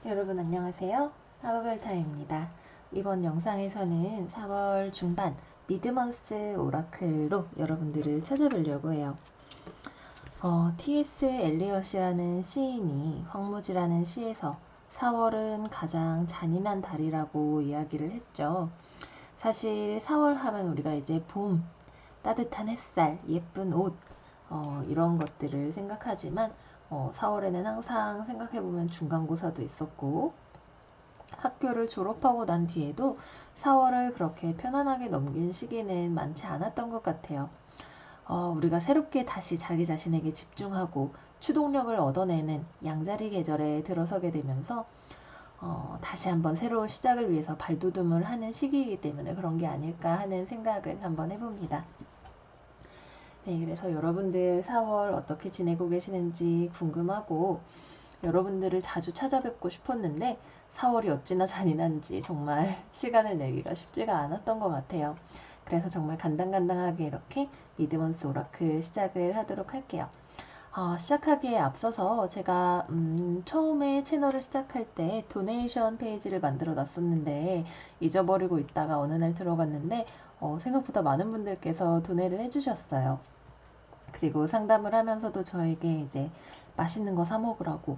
여러분 안녕하세요. 하버별타입니다. 이번 영상에서는 4월 중반 미드먼스 오라클로 여러분들을 찾아뵈려고 해요. T.S. 엘리엇이라는 시인이 황무지라는 시에서 4월은 가장 잔인한 달이라고 이야기를 했죠. 사실 4월 하면 우리가 이제 봄, 따뜻한 햇살, 예쁜 옷 이런 것들을 생각하지만 4월에는 항상 생각해보면 중간고사도 있었고 학교를 졸업하고 난 뒤에도 4월을 그렇게 편안하게 넘긴 시기는 많지 않았던 것 같아요. 우리가 새롭게 다시 자기 자신에게 집중하고 추동력을 얻어내는 양자리 계절에 들어서게 되면서 다시 한번 새로운 시작을 위해서 발돋움을 하는 시기이기 때문에 그런 게 아닐까 하는 생각을 한번 해봅니다. 네, 그래서 여러분들 4월 어떻게 지내고 계시는지 궁금하고 여러분들을 자주 찾아뵙고 싶었는데 4월이 어찌나 잔인한지 정말 시간을 내기가 쉽지가 않았던 것 같아요. 그래서 정말 간당간당하게 이렇게 미드먼스 오라클 시작을 하도록 할게요. 시작하기에 앞서서 제가 처음에 채널을 시작할 때 도네이션 페이지를 만들어 놨었는데 잊어버리고 있다가 어느 날 들어갔는데 생각보다 많은 분들께서 도네를 해주셨어요. 그리고 상담을 하면서도 저에게 이제 맛있는 거 사 먹으라고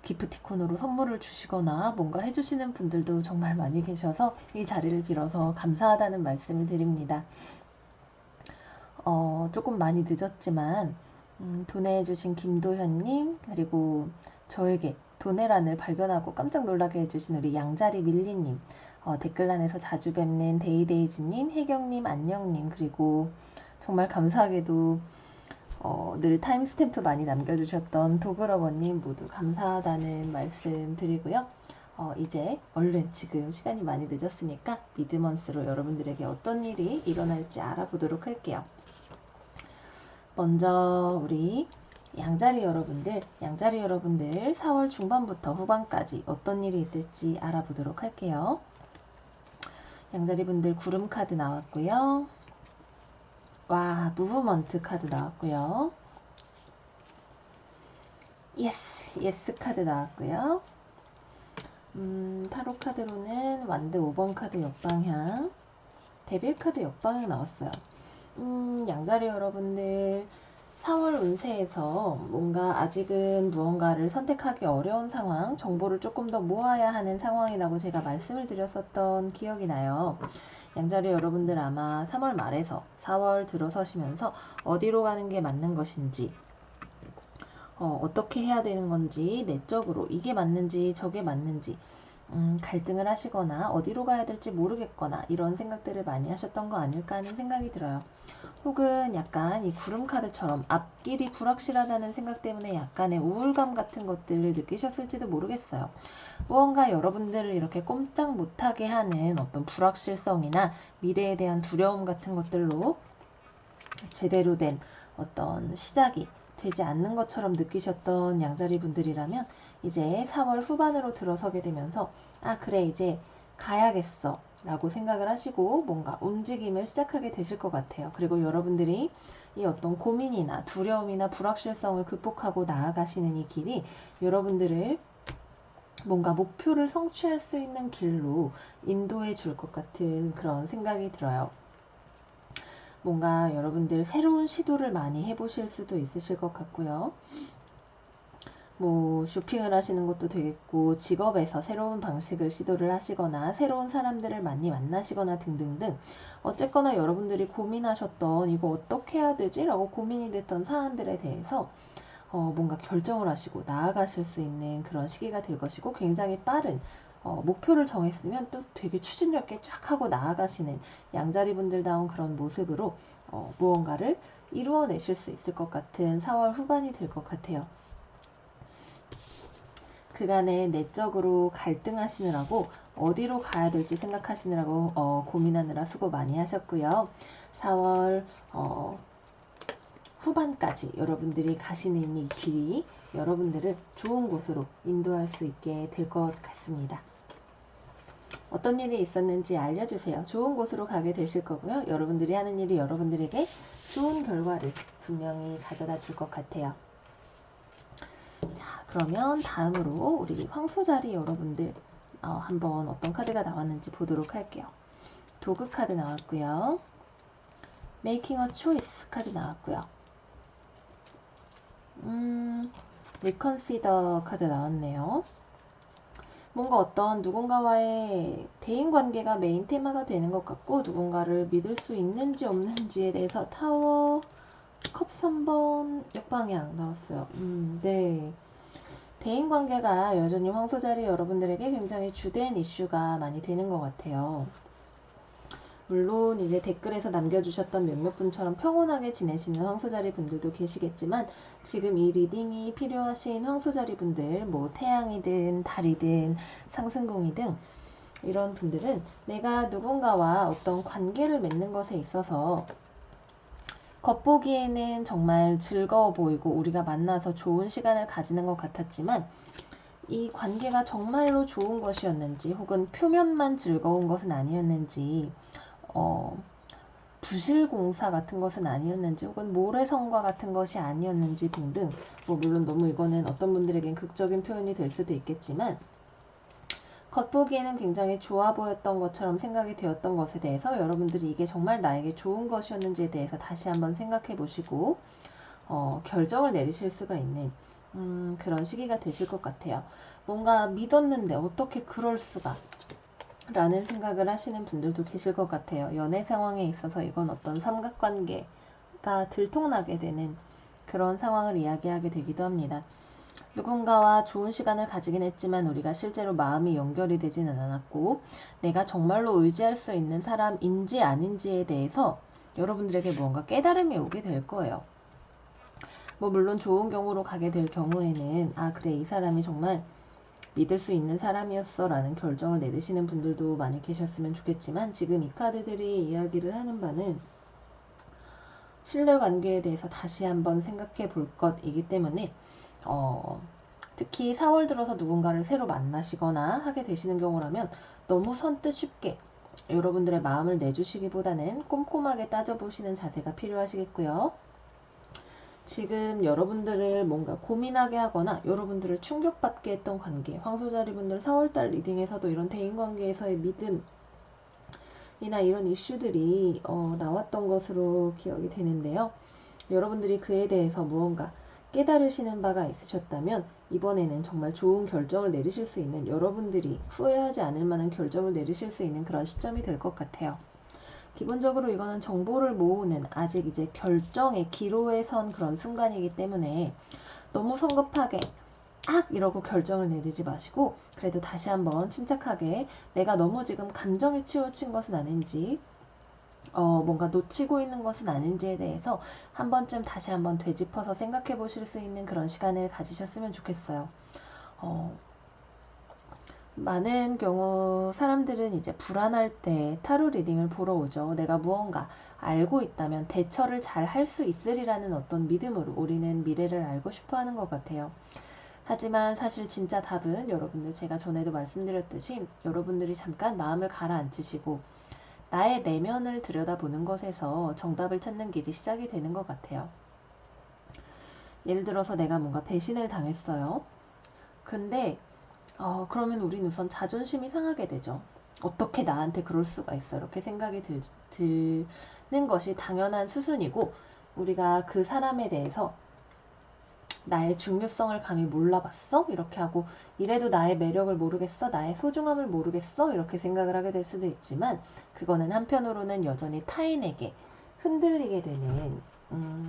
기프티콘으로 선물을 주시거나 뭔가 해주시는 분들도 정말 많이 계셔서 이 자리를 빌어서 감사하다는 말씀을 드립니다. 조금 많이 늦었지만 도네해주신 김도현님 그리고 저에게 도네란을 발견하고 깜짝 놀라게 해주신 우리 양자리 밀리님 댓글란에서 자주 뵙는 데이데이즈님, 혜경님, 안녕님 그리고 정말 감사하게도 늘 타임스탬프 많이 남겨주셨던 도그러버님 모두 감사하다는 말씀 드리고요. 이제 얼른 지금 시간이 많이 늦었으니까 미드먼스로 여러분들에게 어떤 일이 일어날지 알아보도록 할게요. 먼저 우리 양자리 여러분들 4월 중반부터 후반까지 어떤 일이 있을지 알아보도록 할게요. 양자리 분들 구름 카드 나왔고요. 와, 무브먼트 카드 나왔고요. 예스 카드 나왔고요. 타로 카드로는 완드 5번 카드 역방향, 데빌 카드 역방향 나왔어요. 양자리 여러분들 4월 운세에서 뭔가 아직은 무언가를 선택하기 어려운 상황, 정보를 조금 더 모아야 하는 상황이라고 제가 말씀을 드렸었던 기억이 나요. 양자리 여러분들 아마 3월 말에서 4월 들어서시면서 어디로 가는 게 맞는 것인지 어떻게 해야 되는 건지 내적으로 이게 맞는지 저게 맞는지 갈등을 하시거나 어디로 가야 될지 모르겠거나 이런 생각들을 많이 하셨던 거 아닐까 하는 생각이 들어요. 혹은 약간 이 구름 카드처럼 앞길이 불확실하다는 생각 때문에 약간의 우울감 같은 것들을 느끼셨을지도 모르겠어요. 무언가 여러분들을 이렇게 꼼짝 못하게 하는 어떤 불확실성이나 미래에 대한 두려움 같은 것들로 제대로 된 어떤 시작이 되지 않는 것처럼 느끼셨던 양자리 분들이라면 이제 4월 후반으로 들어서게 되면서 아 그래 이제 가야겠어 라고 생각을 하시고 뭔가 움직임을 시작하게 되실 것 같아요. 그리고 여러분들이 이 어떤 고민이나 두려움이나 불확실성을 극복하고 나아가시는 이 길이 여러분들을 뭔가 목표를 성취할 수 있는 길로 인도해 줄 것 같은 그런 생각이 들어요. 뭔가 여러분들 새로운 시도를 많이 해보실 수도 있으실 것 같고요. 뭐 쇼핑을 하시는 것도 되겠고 직업에서 새로운 방식을 시도를 하시거나 새로운 사람들을 많이 만나시거나 등등등 어쨌거나 여러분들이 고민하셨던 이거 어떻게 해야 되지? 라고 고민이 됐던 사안들에 대해서 뭔가 결정을 하시고 나아가실 수 있는 그런 시기가 될 것이고 굉장히 빠른 목표를 정했으면 또 되게 추진력 있게 쫙 하고 나아가시는 양자리 분들다운 그런 모습으로 무언가를 이루어내실 수 있을 것 같은 4월 후반이 될 것 같아요. 그간에 내적으로 갈등하시느라고 어디로 가야 될지 생각하시느라고 고민하느라 수고 많이 하셨고요. 4월 후반까지 여러분들이 가시는 이 길이 여러분들을 좋은 곳으로 인도할 수 있게 될 것 같습니다. 어떤 일이 있었는지 알려주세요. 좋은 곳으로 가게 되실 거고요. 여러분들이 하는 일이 여러분들에게 좋은 결과를 분명히 가져다 줄 것 같아요. 자, 그러면 다음으로 우리 황소자리 여러분들 한번 어떤 카드가 나왔는지 보도록 할게요. 도그 카드 나왔고요. Making a choice 카드 나왔고요. Reconsider 카드 나왔네요. 뭔가 어떤 누군가와의 대인관계가 메인 테마가 되는 것 같고, 누군가를 믿을 수 있는지 없는지에 대해서 타워, 컵 3번 역방향 나왔어요. 네. 대인관계가 여전히 황소자리 여러분들에게 굉장히 주된 이슈가 많이 되는 것 같아요. 물론 이제 댓글에서 남겨주셨던 몇몇 분처럼 평온하게 지내시는 황소자리 분들도 계시겠지만, 지금 이 리딩이 필요하신 황소자리 분들, 뭐 태양이든 달이든 상승궁이든 이런 분들은 내가 누군가와 어떤 관계를 맺는 것에 있어서 겉보기에는 정말 즐거워 보이고 우리가 만나서 좋은 시간을 가지는 것 같았지만, 이 관계가 정말로 좋은 것이었는지, 혹은 표면만 즐거운 것은 아니었는지, 부실공사 같은 것은 아니었는지, 혹은 모래성과 같은 것이 아니었는지 등등, 뭐 물론 너무 이거는 어떤 분들에겐 극적인 표현이 될 수도 있겠지만, 겉보기에는 굉장히 좋아 보였던 것처럼 생각이 되었던 것에 대해서 여러분들이 이게 정말 나에게 좋은 것이었는지에 대해서 다시 한번 생각해 보시고 결정을 내리실 수가 있는 그런 시기가 되실 것 같아요. 뭔가 믿었는데 어떻게 그럴 수가 라는 생각을 하시는 분들도 계실 것 같아요. 연애 상황에 있어서 이건 어떤 삼각관계가 들통나게 되는 그런 상황을 이야기하게 되기도 합니다. 누군가와 좋은 시간을 가지긴 했지만 우리가 실제로 마음이 연결이 되지는 않았고, 내가 정말로 의지할 수 있는 사람인지 아닌지에 대해서 여러분들에게 무언가 깨달음이 오게 될 거예요. 뭐 물론 좋은 경우로 가게 될 경우에는 그래, 이 사람이 정말 믿을 수 있는 사람이었어 라는 결정을 내리시는 분들도 많이 계셨으면 좋겠지만, 지금 이 카드들이 이야기를 하는 바는 신뢰관계에 대해서 다시 한번 생각해 볼 것이기 때문에 특히 4월 들어서 누군가를 새로 만나시거나 하게 되시는 경우라면 너무 선뜻 쉽게 여러분들의 마음을 내주시기보다는 꼼꼼하게 따져보시는 자세가 필요하시겠고요. 지금 여러분들을 뭔가 고민하게 하거나 여러분들을 충격받게 했던 관계, 황소자리분들 4월달 리딩에서도 이런 대인관계에서의 믿음이나 이런 이슈들이 나왔던 것으로 기억이 되는데요. 여러분들이 그에 대해서 무언가 깨달으시는 바가 있으셨다면 이번에는 정말 좋은 결정을 내리실 수 있는, 여러분들이 후회하지 않을 만한 결정을 내리실 수 있는 그런 시점이 될 것 같아요. 기본적으로 이거는 정보를 모으는, 아직 이제 결정의 기로에 선 그런 순간이기 때문에 너무 성급하게 이러고 결정을 내리지 마시고, 그래도 다시 한번 침착하게 내가 너무 지금 감정에 치우친 것은 아닌지, 뭔가 놓치고 있는 것은 아닌지에 대해서 한 번쯤 다시 한번 되짚어서 생각해 보실 수 있는 그런 시간을 가지셨으면 좋겠어요. 많은 경우 사람들은 이제 불안할 때 타로 리딩을 보러 오죠. 내가 무언가 알고 있다면 대처를 잘 할 수 있으리라는 어떤 믿음으로 우리는 미래를 알고 싶어 하는 것 같아요. 하지만 사실 진짜 답은 여러분들, 제가 전에도 말씀드렸듯이 여러분들이 잠깐 마음을 가라앉히시고 나의 내면을 들여다보는 것에서 정답을 찾는 길이 시작이 되는 것 같아요. 예를 들어서 내가 뭔가 배신을 당했어요. 근데 그러면 우린 우선 자존심이 상하게 되죠. 어떻게 나한테 그럴 수가 있어, 이렇게 생각이 드는 것이 당연한 수순이고, 우리가 그 사람에 대해서 나의 중요성을 감히 몰라봤어? 이렇게 하고, 이래도 나의 매력을 모르겠어? 나의 소중함을 모르겠어? 이렇게 생각을 하게 될 수도 있지만, 그거는 한편으로는 여전히 타인에게 흔들리게 되는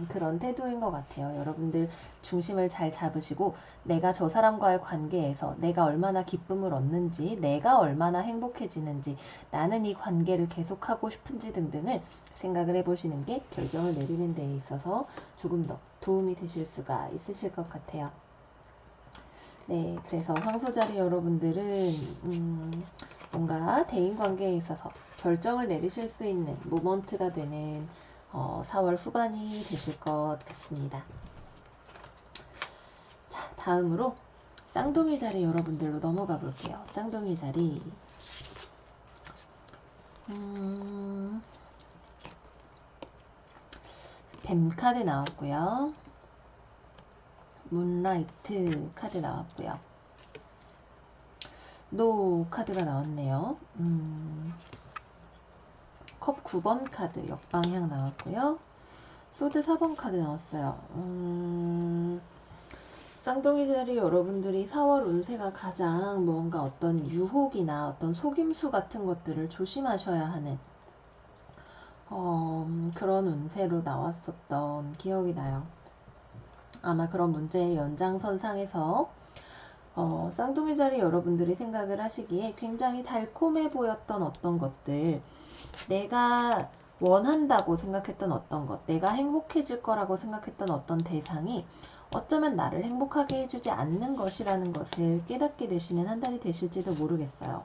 그런 태도인 것 같아요. 여러분들 중심을 잘 잡으시고, 내가 저 사람과의 관계에서 내가 얼마나 기쁨을 얻는지, 내가 얼마나 행복해지는지, 나는 이 관계를 계속하고 싶은지 등등을 생각을 해보시는 게 결정을 내리는 데 있어서 조금 더 도움이 되실 수가 있으실 것 같아요. 네, 그래서 황소자리 여러분들은 뭔가 대인관계에 있어서 결정을 내리실 수 있는 모먼트가 되는 4월 후반이 되실 것 같습니다. 자, 다음으로 쌍둥이 자리 여러분들로 넘어가 볼게요. 쌍둥이 자리. 뱀 카드 나왔고요. 문라이트 카드 나왔고요. 노 카드가 나왔네요. 컵 9번 카드 역방향 나왔고요. 소드 4번 카드 나왔어요. 쌍둥이 자리 여러분들이 4월 운세가 가장 뭔가 어떤 유혹이나 어떤 속임수 같은 것들을 조심하셔야 하는 그런 운세로 나왔었던 기억이 나요. 아마 그런 문제의 연장선상에서 쌍둥이 자리 여러분들이 생각을 하시기에 굉장히 달콤해 보였던 어떤 것들, 내가 원한다고 생각했던 어떤 것, 내가 행복해질 거라고 생각했던 어떤 대상이 어쩌면 나를 행복하게 해주지 않는 것이라는 것을 깨닫게 되시는 한 달이 되실지도 모르겠어요.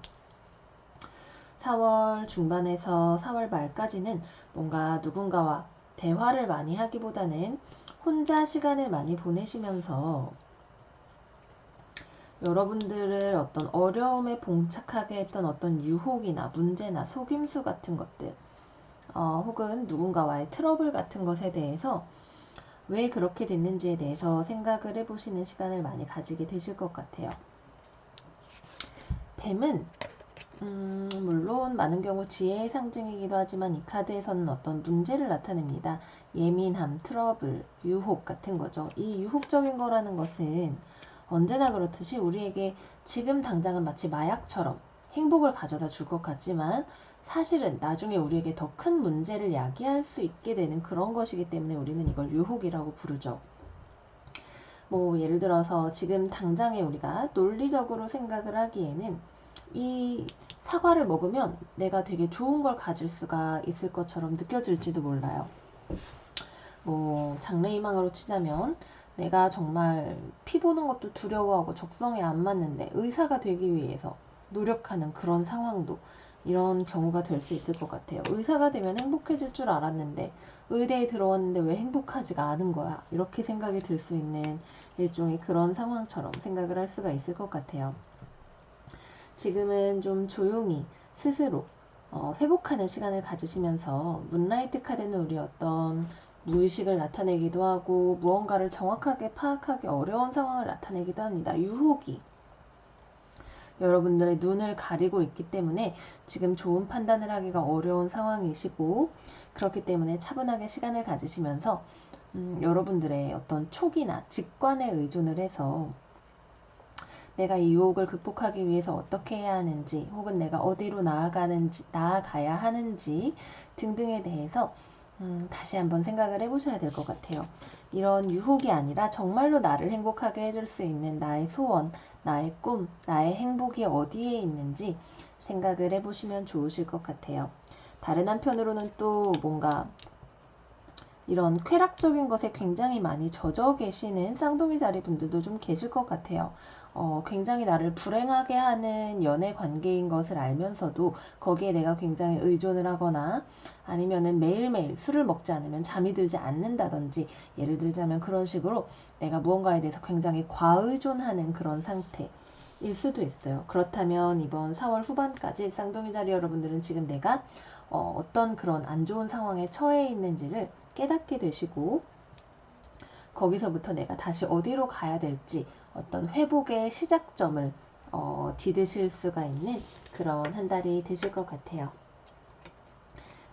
4월 중반에서 4월 말까지는 뭔가 누군가와 대화를 많이 하기보다는 혼자 시간을 많이 보내시면서 여러분들을 어떤 어려움에 봉착하게 했던 어떤 유혹이나 문제나 속임수 같은 것들, 혹은 누군가와의 트러블 같은 것에 대해서 왜 그렇게 됐는지에 대해서 생각을 해보시는 시간을 많이 가지게 되실 것 같아요. 뱀은 물론 많은 경우 지혜의 상징이기도 하지만 이 카드에서는 어떤 문제를 나타냅니다. 예민함, 트러블, 유혹 같은 거죠. 이 유혹적인 거라는 것은 언제나 그렇듯이 우리에게 지금 당장은 마치 마약처럼 행복을 가져다 줄 것 같지만 사실은 나중에 우리에게 더 큰 문제를 야기할 수 있게 되는 그런 것이기 때문에 우리는 이걸 유혹이라고 부르죠. 뭐 예를 들어서 지금 당장에 우리가 논리적으로 생각을 하기에는 이 사과를 먹으면 내가 되게 좋은 걸 가질 수가 있을 것처럼 느껴질지도 몰라요. 뭐 장래희망으로 치자면 내가 정말 피 보는 것도 두려워하고 적성에 안 맞는데 의사가 되기 위해서 노력하는 그런 상황도 이런 경우가 될 수 있을 것 같아요. 의사가 되면 행복해질 줄 알았는데 의대에 들어왔는데 왜 행복하지가 않은 거야? 이렇게 생각이 들 수 있는 일종의 그런 상황처럼 생각을 할 수가 있을 것 같아요. 지금은 좀 조용히 스스로 회복하는 시간을 가지시면서 문라이트 카드는 우리 어떤 무의식을 나타내기도 하고 무언가를 정확하게 파악하기 어려운 상황을 나타내기도 합니다. 유혹이 여러분들의 눈을 가리고 있기 때문에 지금 좋은 판단을 하기가 어려운 상황이시고 그렇기 때문에 차분하게 시간을 가지시면서 여러분들의 어떤 촉이나 직관에 의존을 해서 내가 이 유혹을 극복하기 위해서 어떻게 해야 하는지 혹은 내가 어디로 나아가야 하는지 등등에 대해서 다시 한번 생각을 해보셔야 될 것 같아요. 이런 유혹이 아니라 정말로 나를 행복하게 해줄 수 있는 나의 소원, 나의 꿈, 나의 행복이 어디에 있는지 생각을 해보시면 좋으실 것 같아요. 다른 한편으로는 또 뭔가 이런 쾌락적인 것에 굉장히 많이 젖어 계시는 쌍둥이 자리 분들도 좀 계실 것 같아요. 굉장히 나를 불행하게 하는 연애 관계인 것을 알면서도 거기에 내가 굉장히 의존을 하거나 아니면은 매일매일 술을 먹지 않으면 잠이 들지 않는다든지 예를 들자면 그런 식으로 내가 무언가에 대해서 굉장히 과의존하는 그런 상태일 수도 있어요. 그렇다면 이번 4월 후반까지 쌍둥이 자리 여러분들은 지금 내가 어떤 그런 안 좋은 상황에 처해 있는지를 깨닫게 되시고 거기서부터 내가 다시 어디로 가야 될지 어떤 회복의 시작점을 디드실 수가 있는 그런 한 달이 되실 것 같아요.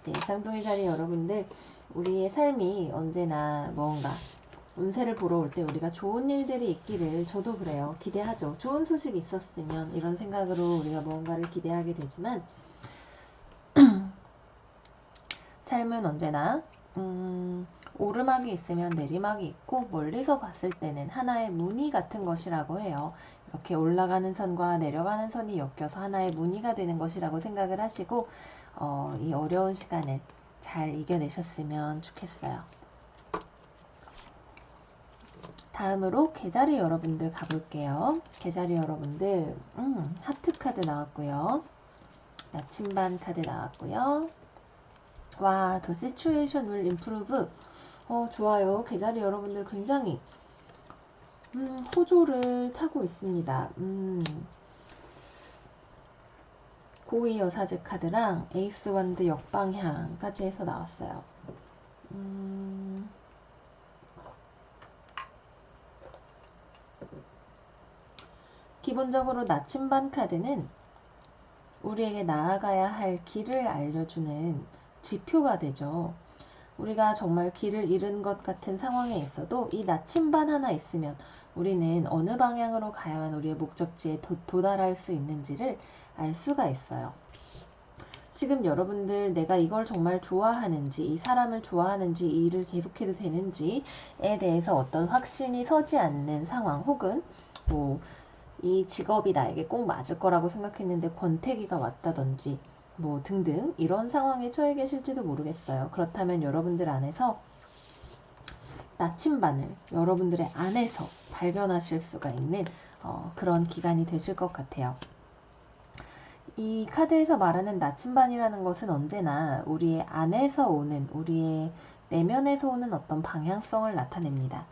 네, 쌍둥이 자리 여러분들 우리의 삶이 언제나 뭔가 운세를 보러 올 때 우리가 좋은 일들이 있기를 저도 그래요. 기대하죠. 좋은 소식이 있었으면 이런 생각으로 우리가 무언가를 기대하게 되지만 삶은 언제나 오르막이 있으면 내리막이 있고 멀리서 봤을 때는 하나의 무늬 같은 것이라고 해요. 이렇게 올라가는 선과 내려가는 선이 엮여서 하나의 무늬가 되는 것이라고 생각을 하시고 이 어려운 시간을 잘 이겨내셨으면 좋겠어요. 다음으로 계자리 여러분들 가볼게요. 계자리 여러분들 하트 카드 나왔고요. 나침반 카드 나왔고요. 와, the situation will improve. 좋아요. 계자리 여러분들 굉장히 호조를 타고 있습니다. 고위 여사제 카드랑 에이스 원드 역방향까지 해서 나왔어요. 기본적으로 나침반 카드는 우리에게 나아가야 할 길을 알려주는 지표가 되죠. 우리가 정말 길을 잃은 것 같은 상황에 있어도 이 나침반 하나 있으면 우리는 어느 방향으로 가야만 우리의 목적지에 도달할 수 있는지를 알 수가 있어요. 지금 여러분들 내가 이걸 정말 좋아하는지, 이 사람을 좋아하는지, 이 일을 계속해도 되는지에 대해서 어떤 확신이 서지 않는 상황, 혹은 뭐 이 직업이 나에게 꼭 맞을 거라고 생각했는데 권태기가 왔다든지 뭐 등등 이런 상황에 처해 계실지도 모르겠어요. 그렇다면 여러분들 안에서 나침반을 여러분들의 안에서 발견하실 수가 있는 그런 기간이 되실 것 같아요. 이 카드에서 말하는 나침반이라는 것은 언제나 우리의 안에서 오는, 우리의 내면에서 오는 어떤 방향성을 나타냅니다.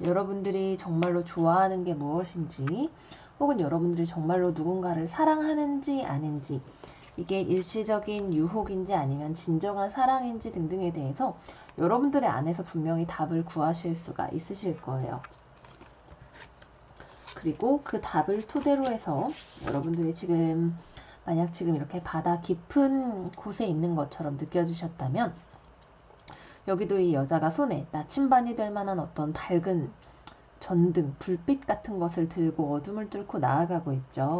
여러분들이 정말로 좋아하는 게 무엇인지, 혹은 여러분들이 정말로 누군가를 사랑하는지 아닌지, 이게 일시적인 유혹인지 아니면 진정한 사랑인지 등등에 대해서 여러분들의 안에서 분명히 답을 구하실 수가 있으실 거예요. 그리고 그 답을 토대로 해서 여러분들이 만약 지금 이렇게 바다 깊은 곳에 있는 것처럼 느껴지셨다면, 여기도 이 여자가 손에 나침반이 될 만한 어떤 밝은 전등, 불빛 같은 것을 들고 어둠을 뚫고 나아가고 있죠.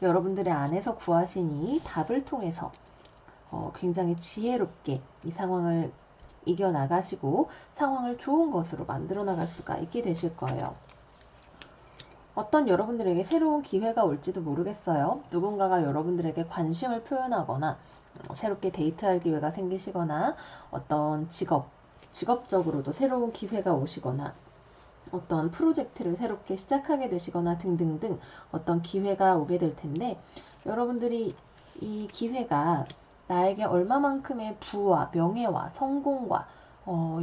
여러분들의 안에서 구하신 이 답을 통해서 굉장히 지혜롭게 이 상황을 이겨나가시고 상황을 좋은 것으로 만들어 나갈 수가 있게 되실 거예요. 어떤 여러분들에게 새로운 기회가 올지도 모르겠어요. 누군가가 여러분들에게 관심을 표현하거나 새롭게 데이트할 기회가 생기시거나 어떤 직업적으로도 새로운 기회가 오시거나 어떤 프로젝트를 새롭게 시작하게 되시거나 등등등 어떤 기회가 오게 될 텐데, 여러분들이 이 기회가 나에게 얼마만큼의 부와 명예와 성공과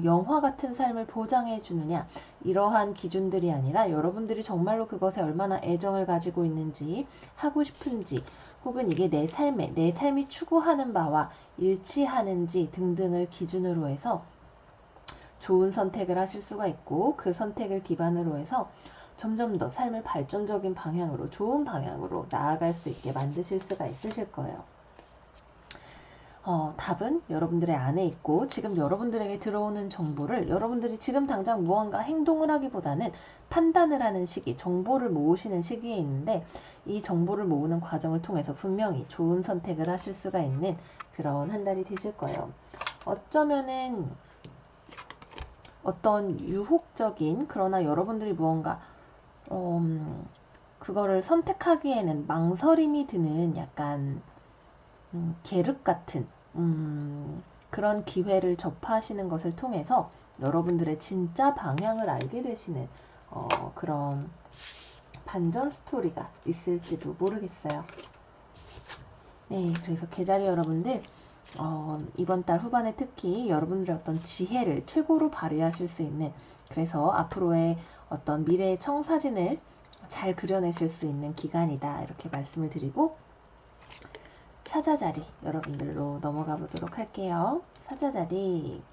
영화 같은 삶을 보장해 주느냐, 이러한 기준들이 아니라 여러분들이 정말로 그것에 얼마나 애정을 가지고 있는지, 하고 싶은지, 혹은 이게 내 삶이 추구하는 바와 일치하는지 등등을 기준으로 해서 좋은 선택을 하실 수가 있고, 그 선택을 기반으로 해서 점점 더 삶을 발전적인 방향으로, 좋은 방향으로 나아갈 수 있게 만드실 수가 있으실 거예요. 답은 여러분들의 안에 있고, 지금 여러분들에게 들어오는 정보를 여러분들이 지금 당장 무언가 행동을 하기보다는 판단을 하는 시기, 정보를 모으시는 시기에 있는데, 이 정보를 모으는 과정을 통해서 분명히 좋은 선택을 하실 수가 있는 그런 한 달이 되실 거예요. 어쩌면은 어떤 유혹적인, 그러나 여러분들이 무언가 그거를 선택하기에는 망설임이 드는 약간 계륵 같은 그런 기회를 접하시는 것을 통해서 여러분들의 진짜 방향을 알게 되시는 그런 반전 스토리가 있을지도 모르겠어요. 네, 그래서 계자리 여러분들, 이번 달 후반에 특히 여러분들의 어떤 지혜를 최고로 발휘하실 수 있는, 그래서 앞으로의 어떤 미래의 청사진을 잘 그려내실 수 있는 기간이다, 이렇게 말씀을 드리고, 사자자리 여러분들로 넘어가 보도록 할게요. 사자자리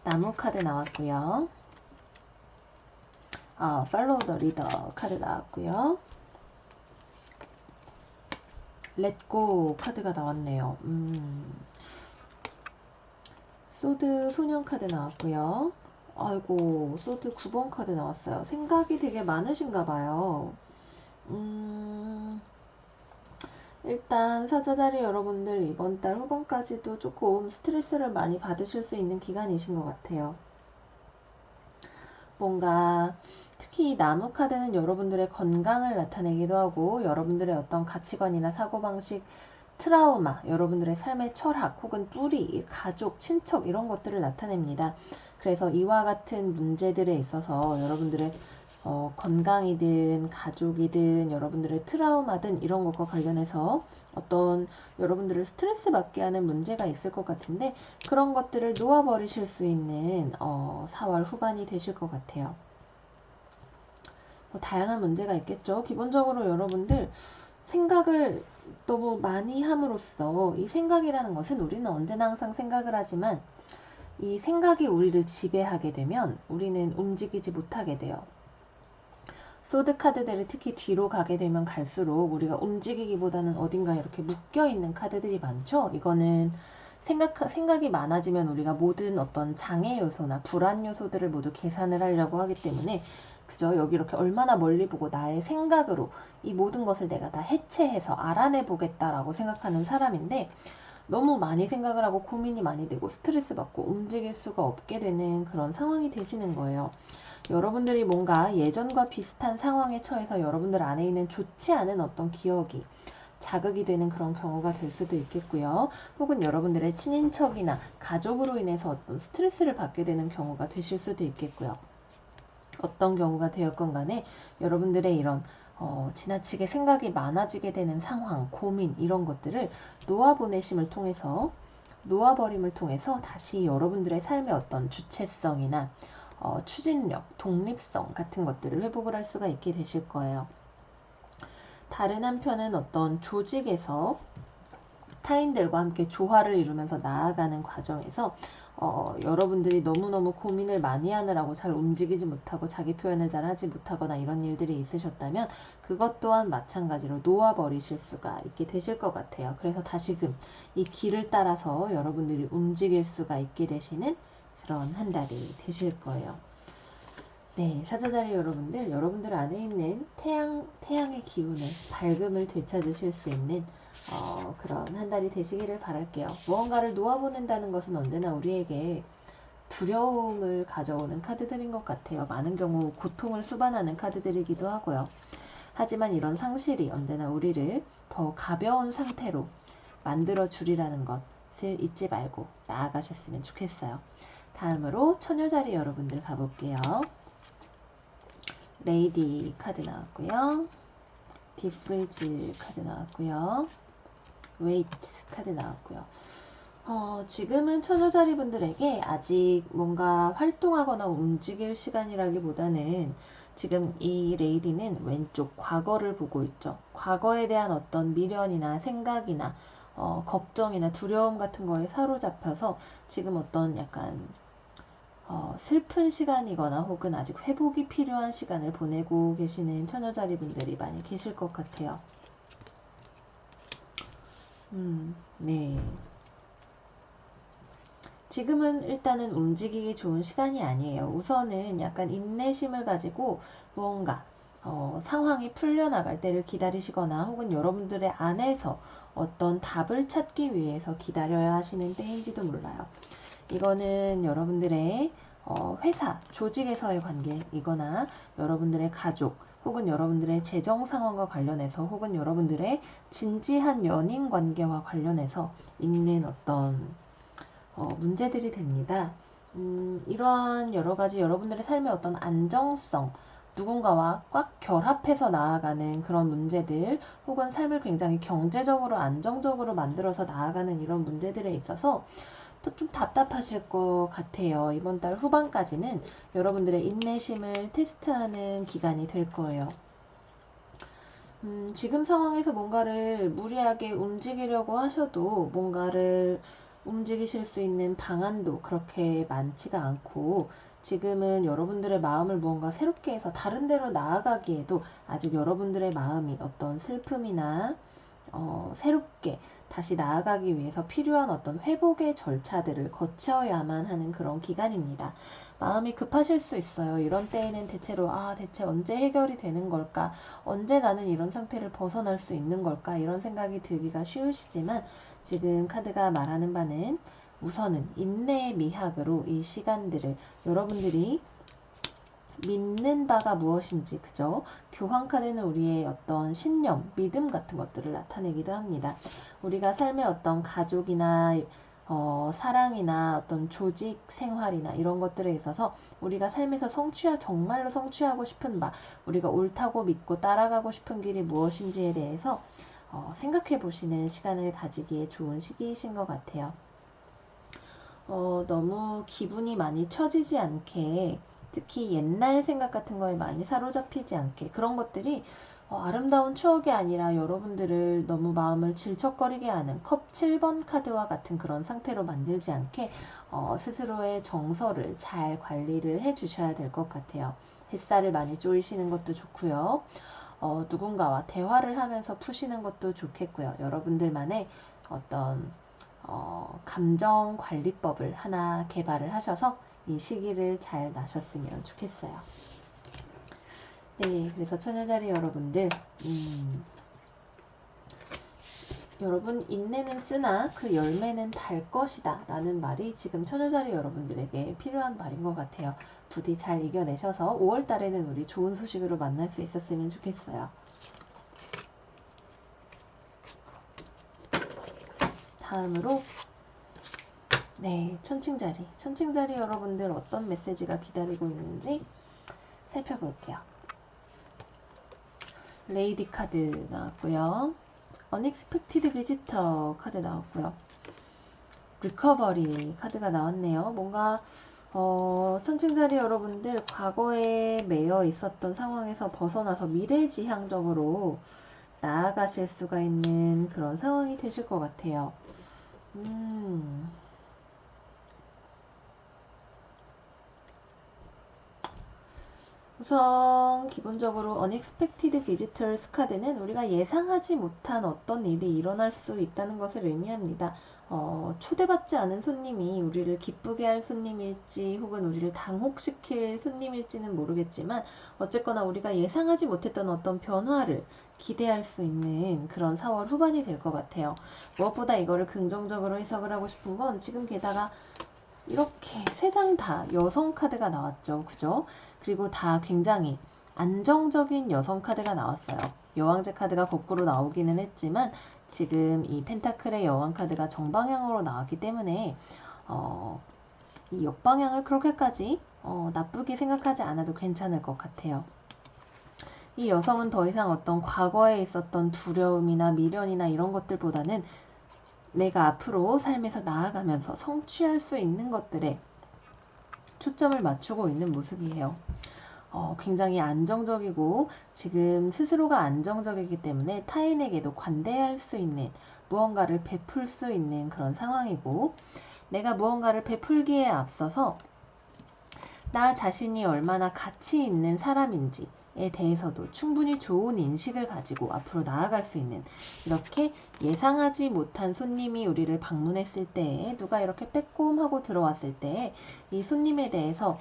나무 카드 나왔고요. 팔로우 더 리더 카드 나왔고요. 렛고 카드가 나왔네요. 소드 소년 카드 나왔고요. 아이고, 소드 9번 카드 나왔어요. 생각이 되게 많으신가 봐요. 일단 사자자리 여러분들, 이번 달 후반까지도 조금 스트레스를 많이 받으실 수 있는 기간이신 것 같아요. 뭔가 특히 나무 카드는 여러분들의 건강을 나타내기도 하고, 여러분들의 어떤 가치관이나 사고방식, 트라우마, 여러분들의 삶의 철학, 혹은 뿌리, 가족, 친척, 이런 것들을 나타냅니다. 그래서 이와 같은 문제들에 있어서 여러분들의 건강이든 가족이든 여러분들의 트라우마든 이런 것과 관련해서 어떤 여러분들을 스트레스 받게 하는 문제가 있을 것 같은데, 그런 것들을 놓아버리실 수 있는 4월 후반이 되실 것 같아요. 다양한 문제가 있겠죠. 기본적으로 여러분들 생각을 너무 많이 함으로써, 이 생각이라는 것은 우리는 언제나 항상 생각을 하지만 이 생각이 우리를 지배하게 되면 우리는 움직이지 못하게 돼요. 소드 카드들이 특히 뒤로 가게 되면 갈수록 우리가 움직이기보다는 어딘가 이렇게 묶여있는 카드들이 많죠. 이거는 생각이 많아지면 우리가 모든 어떤 장애 요소나 불안 요소들을 모두 계산을 하려고 하기 때문에 그죠? 여기 이렇게 얼마나 멀리 보고 나의 생각으로 이 모든 것을 내가 다 해체해서 알아내 보겠다라고 생각하는 사람인데 너무 많이 생각을 하고 고민이 많이 되고 스트레스 받고 움직일 수가 없게 되는 그런 상황이 되시는 거예요. 여러분들이 뭔가 예전과 비슷한 상황에 처해서 여러분들 안에 있는 좋지 않은 어떤 기억이 자극이 되는 그런 경우가 될 수도 있겠고요. 혹은 여러분들의 친인척이나 가족으로 인해서 어떤 스트레스를 받게 되는 경우가 되실 수도 있겠고요. 어떤 경우가 되었건 간에 여러분들의 이런 지나치게 생각이 많아지게 되는 상황, 고민 이런 것들을 놓아보내심을 통해서 놓아버림을 통해서 다시 여러분들의 삶의 어떤 주체성이나 추진력, 독립성 같은 것들을 회복을 할 수가 있게 되실 거예요. 다른 한편은 어떤 조직에서 타인들과 함께 조화를 이루면서 나아가는 과정에서 여러분들이 너무너무 고민을 많이 하느라고 잘 움직이지 못하고 자기 표현을 잘 하지 못하거나 이런 일들이 있으셨다면 그것 또한 마찬가지로 놓아버리실 수가 있게 되실 것 같아요. 그래서 다시금 이 길을 따라서 여러분들이 움직일 수가 있게 되시는 그런 한 달이 되실 거예요. 네, 사자자리 여러분들, 여러분들 안에 있는 태양의 기운을, 밝음을 되찾으실 수 있는 그런 한 달이 되시기를 바랄게요. 무언가를 놓아보낸다는 것은 언제나 우리에게 두려움을 가져오는 카드들인 것 같아요. 많은 경우 고통을 수반하는 카드들이기도 하고요. 하지만 이런 상실이 언제나 우리를 더 가벼운 상태로 만들어 주리라는 것을 잊지 말고 나아가셨으면 좋겠어요. 다음으로 처녀자리 여러분들 가볼게요. 레이디 카드 나왔고요. 디프리즈 카드 나왔고요. 웨이트 카드 나왔고요. 지금은 처녀자리 분들에게 아직 뭔가 활동하거나 움직일 시간이라기보다는 지금 이 레이디는 왼쪽 과거를 보고 있죠. 과거에 대한 어떤 미련이나 생각이나 걱정이나 두려움 같은 거에 사로잡혀서 지금 어떤 약간 슬픈 시간이거나 혹은 아직 회복이 필요한 시간을 보내고 계시는 처녀자리 분들이 많이 계실 것 같아요. 네. 지금은 일단은 움직이기 좋은 시간이 아니에요. 우선은 약간 인내심을 가지고 무언가 상황이 풀려나갈 때를 기다리시거나 혹은 여러분들의 안에서 어떤 답을 찾기 위해서 기다려야 하시는 때인지도 몰라요. 이거는 여러분들의 회사, 조직에서의 관계이거나 여러분들의 가족 혹은 여러분들의 재정 상황과 관련해서 혹은 여러분들의 진지한 연인 관계와 관련해서 있는 어떤 문제들이 됩니다. 이러한 여러 가지 여러분들의 삶의 어떤 안정성, 누군가와 꽉 결합해서 나아가는 그런 문제들 혹은 삶을 굉장히 경제적으로 안정적으로 만들어서 나아가는 이런 문제들에 있어서 좀 답답하실 것 같아요. 이번 달 후반까지는 여러분들의 인내심을 테스트하는 기간이 될 거예요. 지금 상황에서 뭔가를 무리하게 움직이려고 하셔도 뭔가를 움직이실 수 있는 방안도 그렇게 많지가 않고 지금은 여러분들의 마음을 무언가 새롭게 해서 다른 데로 나아가기에도 아직 여러분들의 마음이 어떤 슬픔이나 새롭게 다시 나아가기 위해서 필요한 어떤 회복의 절차들을 거쳐야만 하는 그런 기간입니다. 마음이 급하실 수 있어요. 이런 때에는 대체로 대체 언제 해결이 되는 걸까? 언제 나는 이런 상태를 벗어날 수 있는 걸까? 이런 생각이 들기가 쉬우시지만 지금 카드가 말하는 바는 우선은 인내의 미학으로 이 시간들을 여러분들이 믿는 바가 무엇인지, 그죠? 교황 카드는 우리의 어떤 신념, 믿음 같은 것들을 나타내기도 합니다. 우리가 삶의 어떤 가족이나 사랑이나 어떤 조직 생활이나 이런 것들에 있어서 우리가 삶에서 정말로 성취하고 싶은 바, 우리가 옳다고 믿고 따라가고 싶은 길이 무엇인지에 대해서 생각해 보시는 시간을 가지기에 좋은 시기이신 것 같아요. 너무 기분이 많이 처지지 않게 특히 옛날 생각 같은 거에 많이 사로잡히지 않게 그런 것들이 아름다운 추억이 아니라 여러분들을 너무 마음을 질척거리게 하는 컵 7번 카드와 같은 그런 상태로 만들지 않게 스스로의 정서를 잘 관리를 해 주셔야 될 것 같아요. 뱃살을 많이 조이시는 것도 좋고요. 누군가와 대화를 하면서 푸시는 것도 좋겠고요. 여러분들만의 어떤 감정 관리법을 하나 개발을 하셔서 이 시기를 잘 나셨으면 좋겠어요. 네, 그래서 처녀자리 여러분들, 여러분 인내는 쓰나 그 열매는 달 것이다 라는 말이 지금 처녀자리 여러분들에게 필요한 말인 것 같아요. 부디 잘 이겨내셔서 5월 달에는 우리 좋은 소식으로 만날 수 있었으면 좋겠어요. 다음으로 네, 천칭자리. 천칭자리 여러분들 어떤 메시지가 기다리고 있는지 살펴볼게요. 레이디 카드 나왔고요. Unexpected Visitor 카드 나왔고요. 리커버리 카드가 나왔네요. 뭔가 천칭자리 여러분들 과거에 매여 있었던 상황에서 벗어나서 미래지향적으로 나아가실 수가 있는 그런 상황이 되실 것 같아요. 우선 기본적으로 Unexpected Visitors 카드는 우리가 예상하지 못한 어떤 일이 일어날 수 있다는 것을 의미합니다. 초대받지 않은 손님이 우리를 기쁘게 할 손님일지 혹은 우리를 당혹시킬 손님일지는 모르겠지만 어쨌거나 우리가 예상하지 못했던 어떤 변화를 기대할 수 있는 그런 4월 후반이 될 것 같아요. 무엇보다 이거를 긍정적으로 해석을 하고 싶은 건 지금 게다가 이렇게 3장 다 여성 카드가 나왔죠. 그죠? 그리고 다 굉장히 안정적인 여성 카드가 나왔어요. 여왕제 카드가 거꾸로 나오기는 했지만 지금 이 펜타클의 여왕 카드가 정방향으로 나왔기 때문에 이 역방향을 그렇게까지 나쁘게 생각하지 않아도 괜찮을 것 같아요. 이 여성은 더 이상 어떤 과거에 있었던 두려움이나 미련이나 이런 것들보다는 내가 앞으로 삶에서 나아가면서 성취할 수 있는 것들에 초점을 맞추고 있는 모습이에요. 굉장히 안정적이고 지금 스스로가 안정적이기 때문에 타인에게도 관대할 수 있는 무언가를 베풀 수 있는 그런 상황이고 내가 무언가를 베풀기에 앞서서 나 자신이 얼마나 가치 있는 사람인지에 대해서도 충분히 좋은 인식을 가지고 앞으로 나아갈 수 있는 이렇게 예상하지 못한 손님이 우리를 방문했을 때 누가 이렇게 빼꼼하고 들어왔을 때 이 손님에 대해서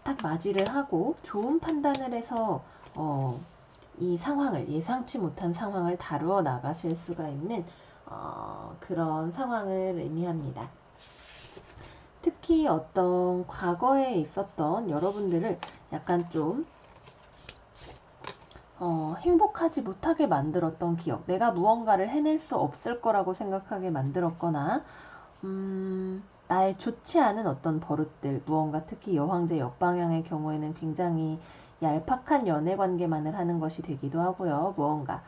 딱 맞이를 하고 좋은 판단을 해서 이 상황을 예상치 못한 상황을 다루어 나가실 수가 있는 그런 상황을 의미합니다. 특히 어떤 과거에 있었던 여러분들을 약간 좀 행복하지 못하게 만들었던 기억, 내가 무언가를 해낼 수 없을 거라고 생각하게 만들었거나 나의 좋지 않은 어떤 버릇들, 무언가 특히 여황제 역방향의 경우에는 굉장히 얄팍한 연애관계만을 하는 것이 되기도 하고요. 무언가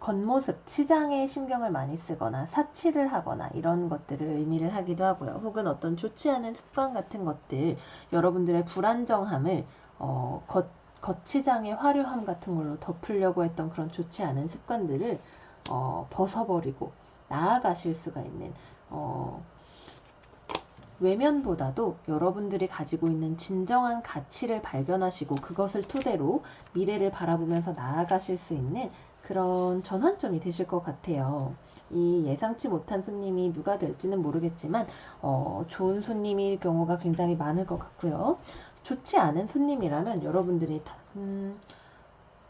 겉모습, 치장에 신경을 많이 쓰거나 사치를 하거나 이런 것들을 의미를 하기도 하고요. 혹은 어떤 좋지 않은 습관 같은 것들, 여러분들의 불안정함을 겉치장의 화려함 같은 걸로 덮으려고 했던 그런 좋지 않은 습관들을 벗어버리고 나아가실 수가 있는 외면보다도 여러분들이 가지고 있는 진정한 가치를 발견하시고 그것을 토대로 미래를 바라보면서 나아가실 수 있는 그런 전환점이 되실 것 같아요. 이 예상치 못한 손님이 누가 될지는 모르겠지만 좋은 손님일 경우가 굉장히 많을 것 같고요. 좋지 않은 손님이라면 여러분들이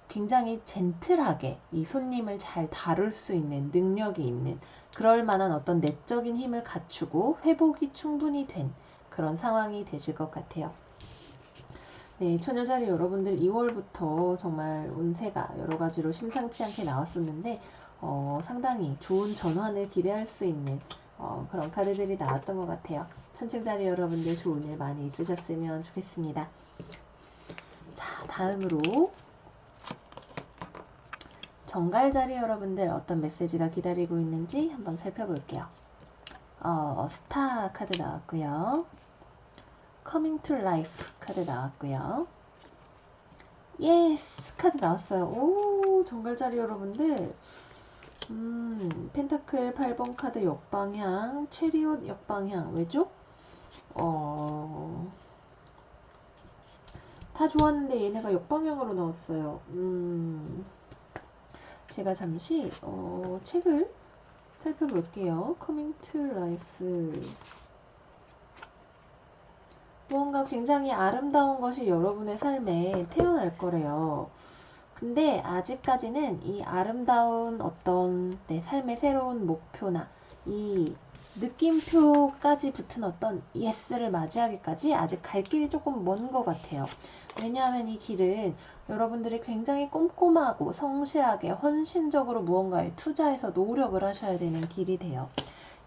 굉장히 젠틀하게 이 손님을 잘 다룰 수 있는 능력이 있는 그럴 만한 어떤 내적인 힘을 갖추고 회복이 충분히 된 그런 상황이 되실 것 같아요. 네, 처녀자리 여러분들 2월부터 정말 운세가 여러 가지로 심상치 않게 나왔었는데 상당히 좋은 전환을 기대할 수 있는 그런 카드들이 나왔던 것 같아요. 천칭자리 여러분들 좋은 일 많이 있으셨으면 좋겠습니다. 자, 다음으로 정갈자리 여러분들 어떤 메시지가 기다리고 있는지 한번 살펴볼게요. 스타 카드 나왔고요. Coming to Life 카드 나왔고요. 예스 카드 나왔어요. 오, 정갈자리 여러분들 펜타클 8번 카드 역방향, 체리옷 역방향, 왜죠? 다 좋았는데 얘네가 역방향으로 나왔어요. 제가 잠시 책을 살펴볼게요. Coming to Life. 무언가 굉장히 아름다운 것이 여러분의 삶에 태어날 거래요. 근데 아직까지는 이 아름다운 어떤 내 삶의 새로운 목표나 이 느낌표까지 붙은 어떤 예스를 맞이하기까지 아직 갈 길이 조금 먼 것 같아요. 왜냐하면 이 길은 여러분들이 굉장히 꼼꼼하고 성실하게 헌신적으로 무언가에 투자해서 노력을 하셔야 되는 길이 돼요.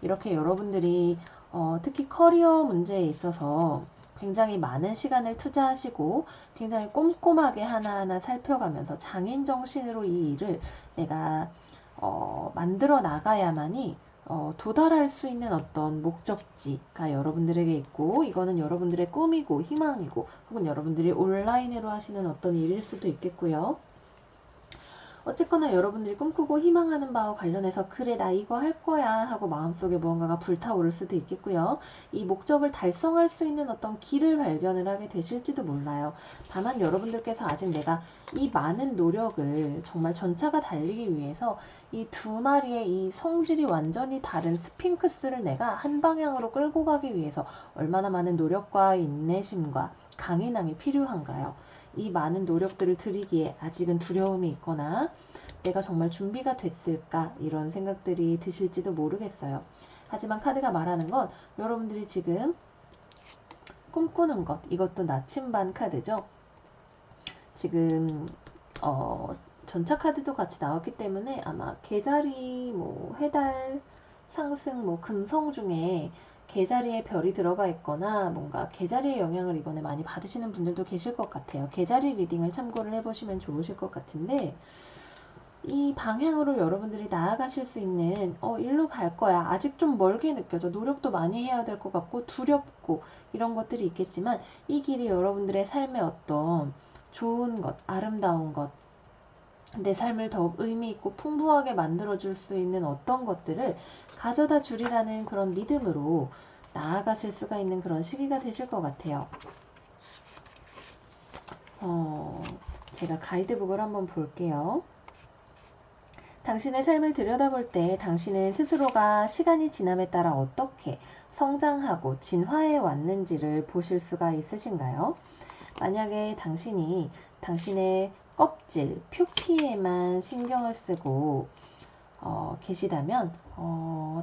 이렇게 여러분들이 특히 커리어 문제에 있어서 굉장히 많은 시간을 투자하시고 굉장히 꼼꼼하게 하나하나 살펴가면서 장인 정신으로 이 일을 내가 만들어 나가야만이 도달할 수 있는 어떤 목적지가 여러분들에게 있고, 이거는 여러분들의 꿈이고 희망이고 혹은 여러분들이 온라인으로 하시는 어떤 일일 수도 있겠고요. 어쨌거나 여러분들이 꿈꾸고 희망하는 바와 관련해서 그래 나 이거 할 거야 하고 마음속에 무언가가 불타오를 수도 있겠고요. 이 목적을 달성할 수 있는 어떤 길을 발견을 하게 되실지도 몰라요. 다만 여러분들께서 아직 내가 이 많은 노력을 정말 전차가 달리기 위해서 이 두 마리의 이 성질이 완전히 다른 스핑크스를 내가 한 방향으로 끌고 가기 위해서 얼마나 많은 노력과 인내심과 강인함이 필요한가요? 이 많은 노력들을 들이기에 아직은 두려움이 있거나 내가 정말 준비가 됐을까 이런 생각들이 드실지도 모르겠어요. 하지만 카드가 말하는 건 여러분들이 지금 꿈꾸는 것, 이것도 나침반 카드죠. 지금 전차 카드도 같이 나왔기 때문에 아마 계자리, 뭐 해달, 상승, 뭐 금성 중에 계자리에 별이 들어가 있거나 뭔가 계자리의 영향을 이번에 많이 받으시는 분들도 계실 것 같아요. 계자리 리딩을 참고를 해보시면 좋으실 것 같은데, 이 방향으로 여러분들이 나아가실 수 있는 일로 갈 거야. 아직 좀 멀게 느껴져. 노력도 많이 해야 될 것 같고 두렵고 이런 것들이 있겠지만 이 길이 여러분들의 삶의 어떤 좋은 것, 아름다운 것, 내 삶을 더욱 의미 있고 풍부하게 만들어줄 수 있는 어떤 것들을 가져다 주리라는 그런 믿음으로 나아가실 수가 있는 그런 시기가 되실 것 같아요. 제가 가이드북을 한번 볼게요. 당신의 삶을 들여다볼 때 당신은 스스로가 시간이 지남에 따라 어떻게 성장하고 진화해 왔는지를 보실 수가 있으신가요? 만약에 당신이 당신의 껍질, 표피에만 신경을 쓰고 계시다면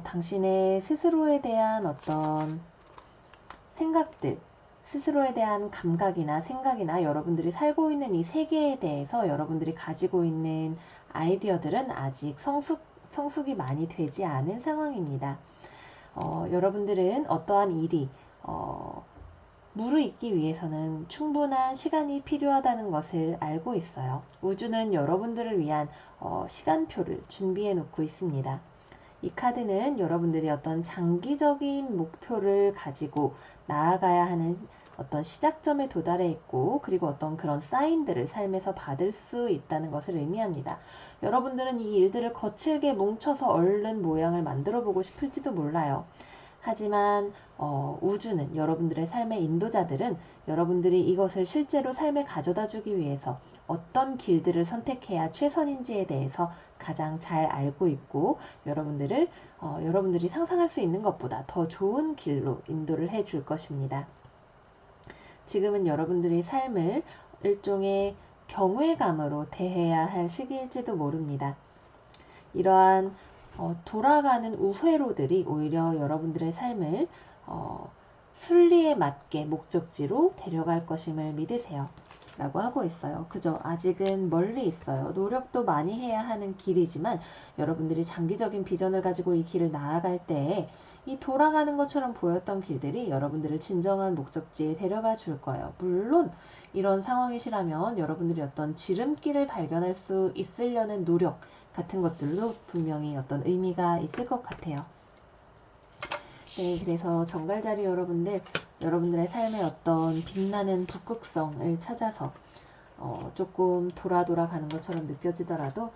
당신의 스스로에 대한 어떤 생각들, 스스로에 대한 감각이나 생각이나 여러분들이 살고 있는 이 세계에 대해서 여러분들이 가지고 있는 아이디어들은 아직 성숙이 많이 되지 않은 상황입니다. 여러분들은 어떠한 일이 무르익기 위해서는 충분한 시간이 필요하다는 것을 알고 있어요. 우주는 여러분들을 위한 시간표를 준비해 놓고 있습니다. 이 카드는 여러분들이 어떤 장기적인 목표를 가지고 나아가야 하는 어떤 시작점에 도달해 있고, 그리고 어떤 그런 사인들을 삶에서 받을 수 있다는 것을 의미합니다. 여러분들은 이 일들을 거칠게 뭉쳐서 얼른 모양을 만들어 보고 싶을지도 몰라요. 하지만 우주는, 여러분들의 삶의 인도자들은 여러분들이 이것을 실제로 삶에 가져다 주기 위해서 어떤 길들을 선택해야 최선인지에 대해서 가장 잘 알고 있고, 여러분들이 상상할 수 있는 것보다 더 좋은 길로 인도를 해 줄 것입니다. 지금은 여러분들의 삶을 일종의 경외감으로 대해야 할 시기일지도 모릅니다. 이러한 돌아가는 우회로들이 오히려 여러분들의 삶을 순리에 맞게 목적지로 데려갈 것임을 믿으세요. 라고 하고 있어요. 그죠? 아직은 멀리 있어요. 노력도 많이 해야 하는 길이지만 여러분들이 장기적인 비전을 가지고 이 길을 나아갈 때에 이 돌아가는 것처럼 보였던 길들이 여러분들을 진정한 목적지에 데려가 줄 거예요. 물론 이런 상황이시라면 여러분들이 어떤 지름길을 발견할 수 있으려는 노력 같은 것들도 분명히 어떤 의미가 있을 것 같아요. 네, 그래서 정갈자리 여러분들의 삶의 어떤 빛나는 북극성을 찾아서 조금 돌아가는 것처럼 느껴지더라도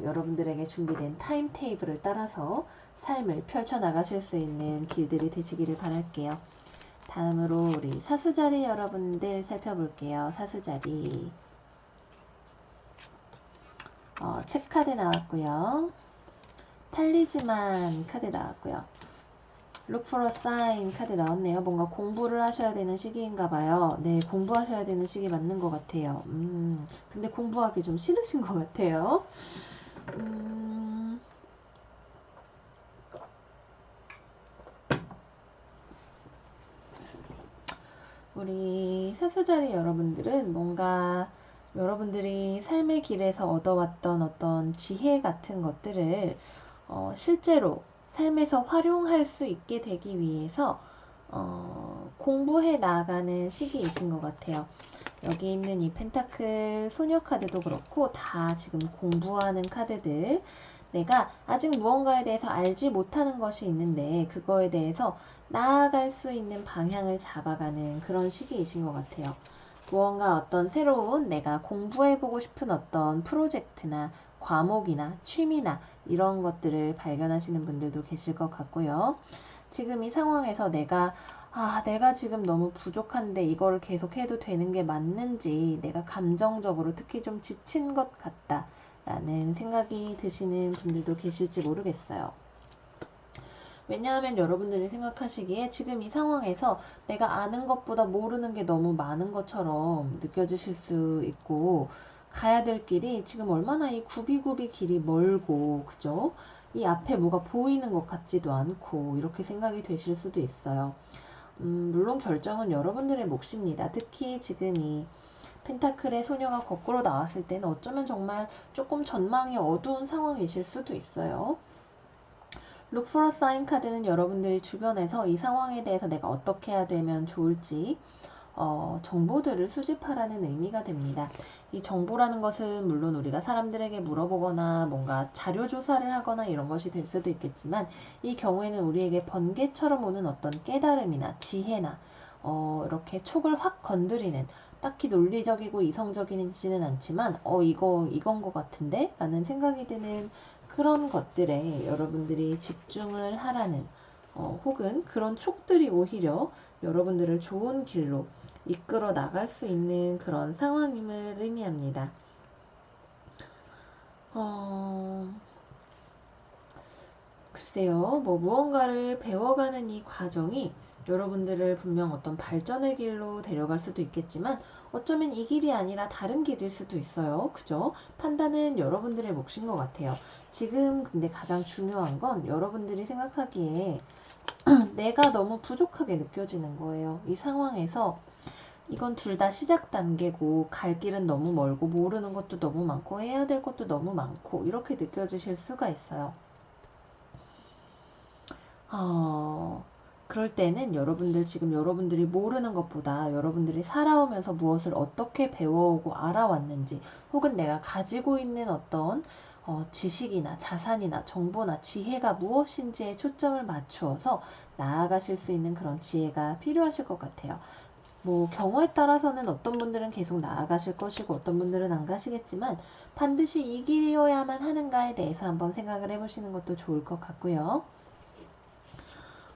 여러분들에게 준비된 타임테이블을 따라서 삶을 펼쳐나가실 수 있는 길들이 되시기를 바랄게요. 다음으로 우리 사수자리 여러분들 살펴볼게요. 사수자리. 체크카드 나왔고요. 탈리즈만 카드 나왔고요. Look for a sign 카드 나왔네요. 뭔가 공부를 하셔야 되는 시기인가 봐요. 네, 공부하셔야 되는 시기 맞는 것 같아요. 근데 공부하기 좀 싫으신 것 같아요. 우리 사수자리 여러분들은 뭔가 여러분들이 삶의 길에서 얻어왔던 어떤 지혜 같은 것들을 실제로 삶에서 활용할 수 있게 되기 위해서 공부해 나가는 시기이신 것 같아요. 여기 있는 이 펜타클 소녀 카드도 그렇고 다 지금 공부하는 카드들, 내가 아직 무언가에 대해서 알지 못하는 것이 있는데 그거에 대해서 나아갈 수 있는 방향을 잡아가는 그런 시기이신 것 같아요. 무언가 어떤 새로운 내가 공부해보고 싶은 어떤 프로젝트나 과목이나 취미나 이런 것들을 발견하시는 분들도 계실 것 같고요. 지금 이 상황에서 내가 지금 너무 부족한데 이걸 계속 해도 되는 게 맞는지, 내가 감정적으로 특히 좀 지친 것 같다 라는 생각이 드시는 분들도 계실지 모르겠어요. 왜냐하면 여러분들이 생각하시기에 지금 이 상황에서 내가 아는 것보다 모르는 게 너무 많은 것처럼 느껴지실 수 있고, 가야 될 길이 지금 얼마나 이 굽이굽이 길이 멀고, 그죠? 이 앞에 뭐가 보이는 것 같지도 않고 이렇게 생각이 되실 수도 있어요. 물론 결정은 여러분들의 몫입니다. 특히 지금 이 펜타클의 소녀가 거꾸로 나왔을 때는 어쩌면 정말 조금 전망이 어두운 상황이실 수도 있어요. Look for a sign 카드는 여러분들이 주변에서 이 상황에 대해서 내가 어떻게 해야 되면 좋을지 정보들을 수집하라는 의미가 됩니다. 이 정보라는 것은 물론 우리가 사람들에게 물어보거나 뭔가 자료 조사를 하거나 이런 것이 될 수도 있겠지만, 이 경우에는 우리에게 번개처럼 오는 어떤 깨달음이나 지혜나 이렇게 촉을 확 건드리는, 딱히 논리적이고 이성적이지는 않지만 이건 것 같은데? 라는 생각이 드는 그런 것들에 여러분들이 집중을 하라는, 혹은 그런 촉들이 오히려 여러분들을 좋은 길로 이끌어 나갈 수 있는 그런 상황임을 의미합니다. 글쎄요, 무언가를 배워가는 이 과정이 여러분들을 분명 어떤 발전의 길로 데려갈 수도 있겠지만, 어쩌면 이 길이 아니라 다른 길일 수도 있어요. 그죠? 판단은 여러분들의 몫인 것 같아요. 지금 근데 가장 중요한 건 여러분들이 생각하기에 내가 너무 부족하게 느껴지는 거예요. 이 상황에서 이건 둘 다 시작 단계고, 갈 길은 너무 멀고, 모르는 것도 너무 많고, 해야 될 것도 너무 많고, 이렇게 느껴지실 수가 있어요. 그럴 때는 지금 여러분들이 모르는 것보다 여러분들이 살아오면서 무엇을 어떻게 배워오고 알아왔는지, 혹은 내가 가지고 있는 어떤 지식이나 자산이나 정보나 지혜가 무엇인지에 초점을 맞추어서 나아가실 수 있는 그런 지혜가 필요하실 것 같아요. 경우에 따라서는 어떤 분들은 계속 나아가실 것이고 어떤 분들은 안 가시겠지만, 반드시 이 길이어야만 하는가에 대해서 한번 생각을 해보시는 것도 좋을 것 같고요.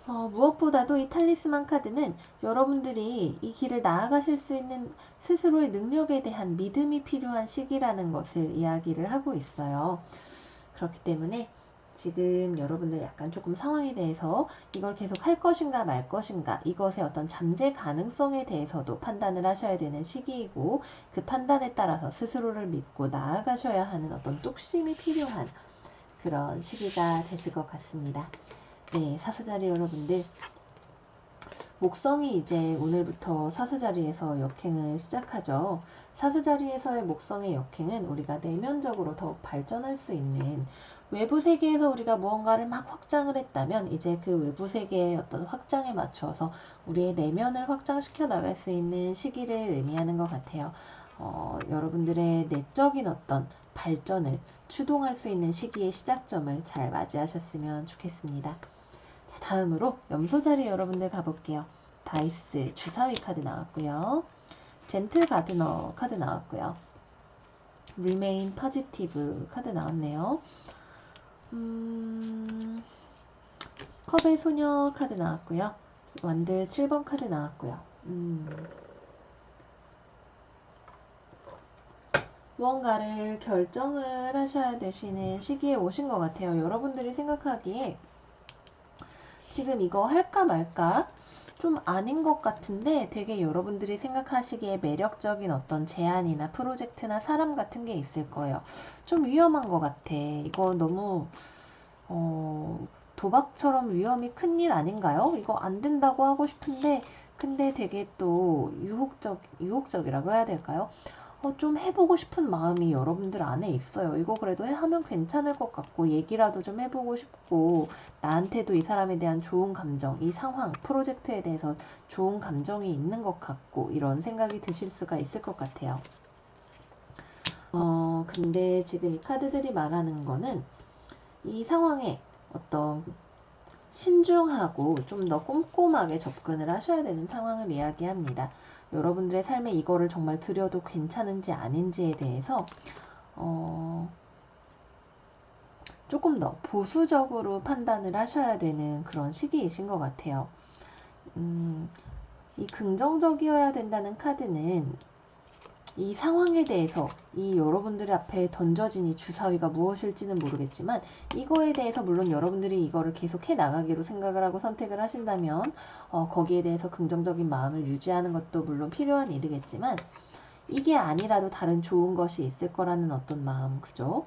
무엇보다도 이 탈리스만 카드는 여러분들이 이 길을 나아가실 수 있는 스스로의 능력에 대한 믿음이 필요한 시기라는 것을 이야기를 하고 있어요. 그렇기 때문에 지금 여러분들 약간 조금 상황에 대해서 이걸 계속 할 것인가 말 것인가, 이것의 어떤 잠재 가능성에 대해서도 판단을 하셔야 되는 시기이고, 그 판단에 따라서 스스로를 믿고 나아가셔야 하는 어떤 뚝심이 필요한 그런 시기가 되실 것 같습니다. 네, 사수자리 여러분들, 목성이 이제 오늘부터 사수자리에서 역행을 시작하죠. 사수자리에서의 목성의 역행은 우리가 내면적으로 더욱 발전할 수 있는, 외부 세계에서 우리가 무언가를 막 확장을 했다면 이제 그 외부 세계의 어떤 확장에 맞추어서 우리의 내면을 확장시켜 나갈 수 있는 시기를 의미하는 것 같아요. 여러분들의 내적인 어떤 발전을 추동할 수 있는 시기의 시작점을 잘 맞이하셨으면 좋겠습니다. 자, 다음으로 염소자리 여러분들 가볼게요. 다이스 주사위 카드 나왔고요. 젠틀 가드너 카드 나왔고요. Remain Positive 카드 나왔네요. 컵의 소녀 카드 나왔고요. 완들 7번 카드 나왔고요. 무언가를 결정을 하셔야 되시는 시기에 오신 것 같아요. 여러분들이 생각하기에 지금 이거 할까 말까 좀 아닌 것 같은데 되게 여러분들이 생각하시기에 매력적인 어떤 제안이나 프로젝트나 사람 같은 게 있을 거예요. 좀 위험한 것 같아. 이거 너무 도박처럼 위험이 큰 일 아닌가요? 이거 안 된다고 하고 싶은데 근데 되게 또 유혹적이라고 해야 될까요? 좀 해보고 싶은 마음이 여러분들 안에 있어요. 이거 그래도 하면 괜찮을 것 같고 얘기라도 좀 해보고 싶고 나한테도 이 사람에 대한 좋은 감정, 이 상황, 프로젝트에 대해서 좋은 감정이 있는 것 같고 이런 생각이 드실 수가 있을 것 같아요. 근데 지금 이 카드들이 말하는 거는 이 상황에 어떤 신중하고 좀 더 꼼꼼하게 접근을 하셔야 되는 상황을 이야기합니다. 여러분들의 삶에 이거를 정말 들여도 괜찮은지 아닌지에 대해서 조금 더 보수적으로 판단을 하셔야 되는 그런 시기이신 것 같아요. 이 긍정적이어야 된다는 카드는 이 상황에 대해서 이 여러분들 앞에 던져진 이 주사위가 무엇일지는 모르겠지만 이거에 대해서 물론 여러분들이 이거를 계속 해 나가기로 생각을 하고 선택을 하신다면 거기에 대해서 긍정적인 마음을 유지하는 것도 물론 필요한 일이겠지만 이게 아니라도 다른 좋은 것이 있을 거라는 어떤 마음, 그죠?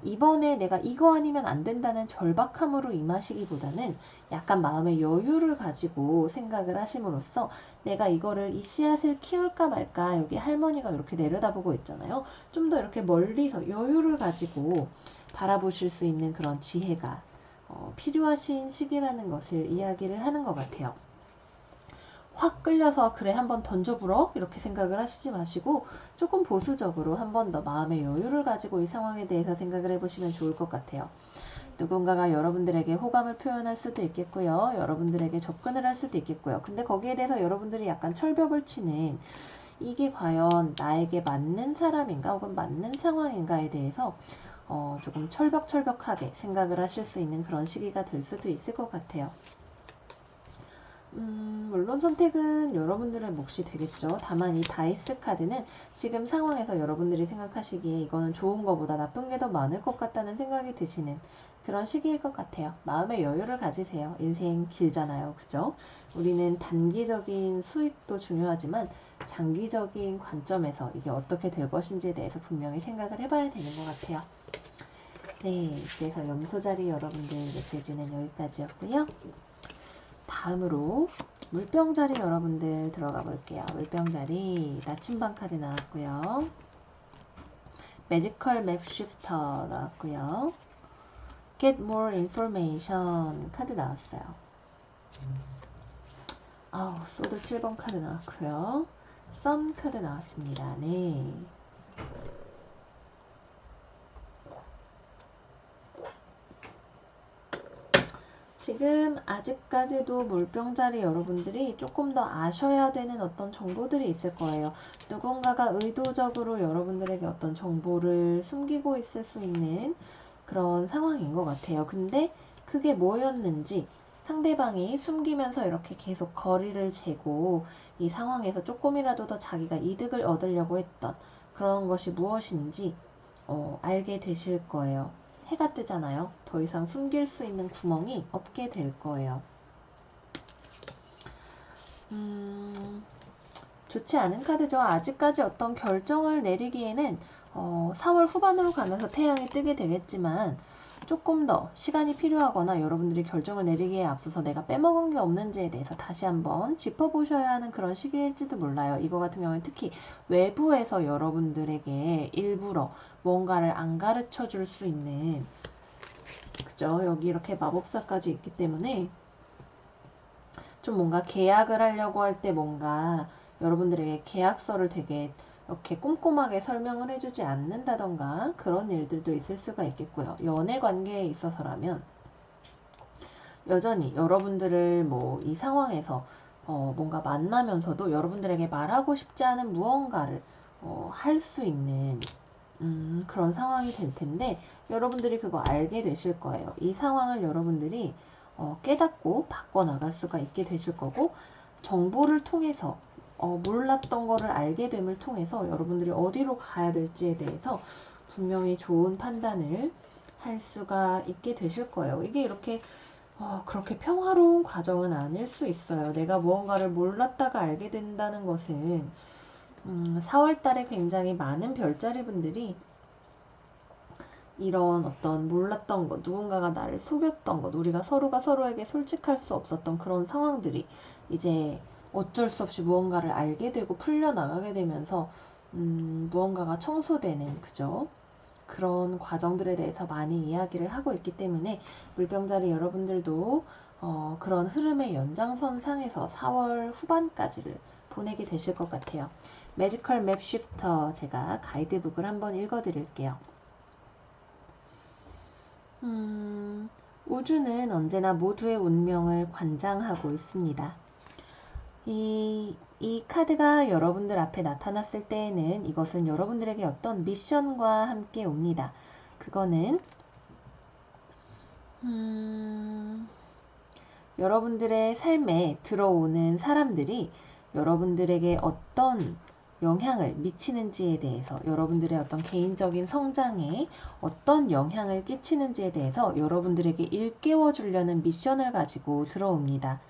이번에 내가 이거 아니면 안 된다는 절박함으로 임하시기보다는 약간 마음의 여유를 가지고 생각을 하심으로써 내가 이거를 이 씨앗을 키울까 말까 여기 할머니가 이렇게 내려다보고 있잖아요. 좀 더 이렇게 멀리서 여유를 가지고 바라보실 수 있는 그런 지혜가 필요하신 시기라는 것을 이야기를 하는 것 같아요. 확 끌려서 그래 한번 던져보러 이렇게 생각을 하시지 마시고 조금 보수적으로 한 번 더 마음의 여유를 가지고 이 상황에 대해서 생각을 해보시면 좋을 것 같아요. 누군가가 여러분들에게 호감을 표현할 수도 있겠고요. 여러분들에게 접근을 할 수도 있겠고요. 근데 거기에 대해서 여러분들이 약간 철벽을 치는 이게 과연 나에게 맞는 사람인가 혹은 맞는 상황인가에 대해서 조금 철벽철벽하게 생각을 하실 수 있는 그런 시기가 될 수도 있을 것 같아요. 물론 선택은 여러분들의 몫이 되겠죠. 다만 이 다이스 카드는 지금 상황에서 여러분들이 생각하시기에 이거는 좋은 것보다 나쁜 게 더 많을 것 같다는 생각이 드시는 그런 시기일 것 같아요. 마음의 여유를 가지세요. 인생 길잖아요. 그죠? 우리는 단기적인 수익도 중요하지만 장기적인 관점에서 이게 어떻게 될 것인지에 대해서 분명히 생각을 해봐야 되는 것 같아요. 네, 그래서 염소자리 여러분들 메시지는 여기까지였고요. 다음으로 물병자리 여러분들 들어가 볼게요. 물병자리 나침반 카드 나왔고요. 매지컬 맵 쉬프터 나왔고요. Get more information 카드 나왔어요. 소드 7번 카드 나왔고요. 선 카드 나왔습니다. 네. 지금 아직까지도 물병자리 여러분들이 조금 더 아셔야 되는 어떤 정보들이 있을 거예요. 누군가가 의도적으로 여러분들에게 어떤 정보를 숨기고 있을 수 있는 그런 상황인 것 같아요. 근데 그게 뭐였는지 상대방이 숨기면서 이렇게 계속 거리를 재고 이 상황에서 조금이라도 더 자기가 이득을 얻으려고 했던 그런 것이 무엇인지 알게 되실 거예요. 해가 뜨잖아요. 더 이상 숨길 수 있는 구멍이 없게 될 거예요. 좋지 않은 카드죠. 아직까지 어떤 결정을 내리기에는 4월 후반으로 가면서 태양이 뜨게 되겠지만 조금 더 시간이 필요하거나 여러분들이 결정을 내리기에 앞서서 내가 빼먹은 게 없는지에 대해서 다시 한번 짚어보셔야 하는 그런 시기일지도 몰라요. 이거 같은 경우는 특히 외부에서 여러분들에게 일부러 뭔가를 안 가르쳐 줄 수 있는 그죠? 여기 이렇게 마법사까지 있기 때문에 좀 뭔가 계약을 하려고 할 때 뭔가 여러분들에게 계약서를 되게 이렇게 꼼꼼하게 설명을 해주지 않는다던가 그런 일들도 있을 수가 있겠고요. 연애 관계에 있어서라면 여전히 여러분들을 뭐 이 상황에서 뭔가 만나면서도 여러분들에게 말하고 싶지 않은 무언가를 할 수 있는 그런 상황이 될 텐데 여러분들이 그거 알게 되실 거예요. 이 상황을 여러분들이 깨닫고 바꿔나갈 수가 있게 되실 거고, 정보를 통해서 몰랐던 거를 알게 됨을 통해서 여러분들이 어디로 가야 될지에 대해서 분명히 좋은 판단을 할 수가 있게 되실 거예요. 이게 이렇게 그렇게 평화로운 과정은 아닐 수 있어요. 내가 무언가를 몰랐다가 알게 된다는 것은 4월 달에 굉장히 많은 별자리 분들이 이런 어떤 몰랐던 것, 누군가가 나를 속였던 것, 우리가 서로가 서로에게 솔직할 수 없었던 그런 상황들이 이제 어쩔 수 없이 무언가를 알게 되고 풀려나가게 되면서 무언가가 청소되는, 그죠? 그런 과정들에 대해서 많이 이야기를 하고 있기 때문에 물병자리 여러분들도 그런 흐름의 연장선상에서 4월 후반까지를 보내게 되실 것 같아요. 매지컬 맵 쉬프터 제가 가이드북을 한번 읽어 드릴게요. 우주는 언제나 모두의 운명을 관장하고 있습니다. 이 카드가 여러분들 앞에 나타났을 때에는 이것은 여러분들에게 어떤 미션과 함께 옵니다. 그거는 여러분들의 삶에 들어오는 사람들이 여러분들에게 어떤 영향을 미치는지에 대해서, 여러분들의 어떤 개인적인 성장에 어떤 영향을 끼치는지에 대해서 여러분들에게 일깨워 주려는 미션을 가지고 들어옵니다.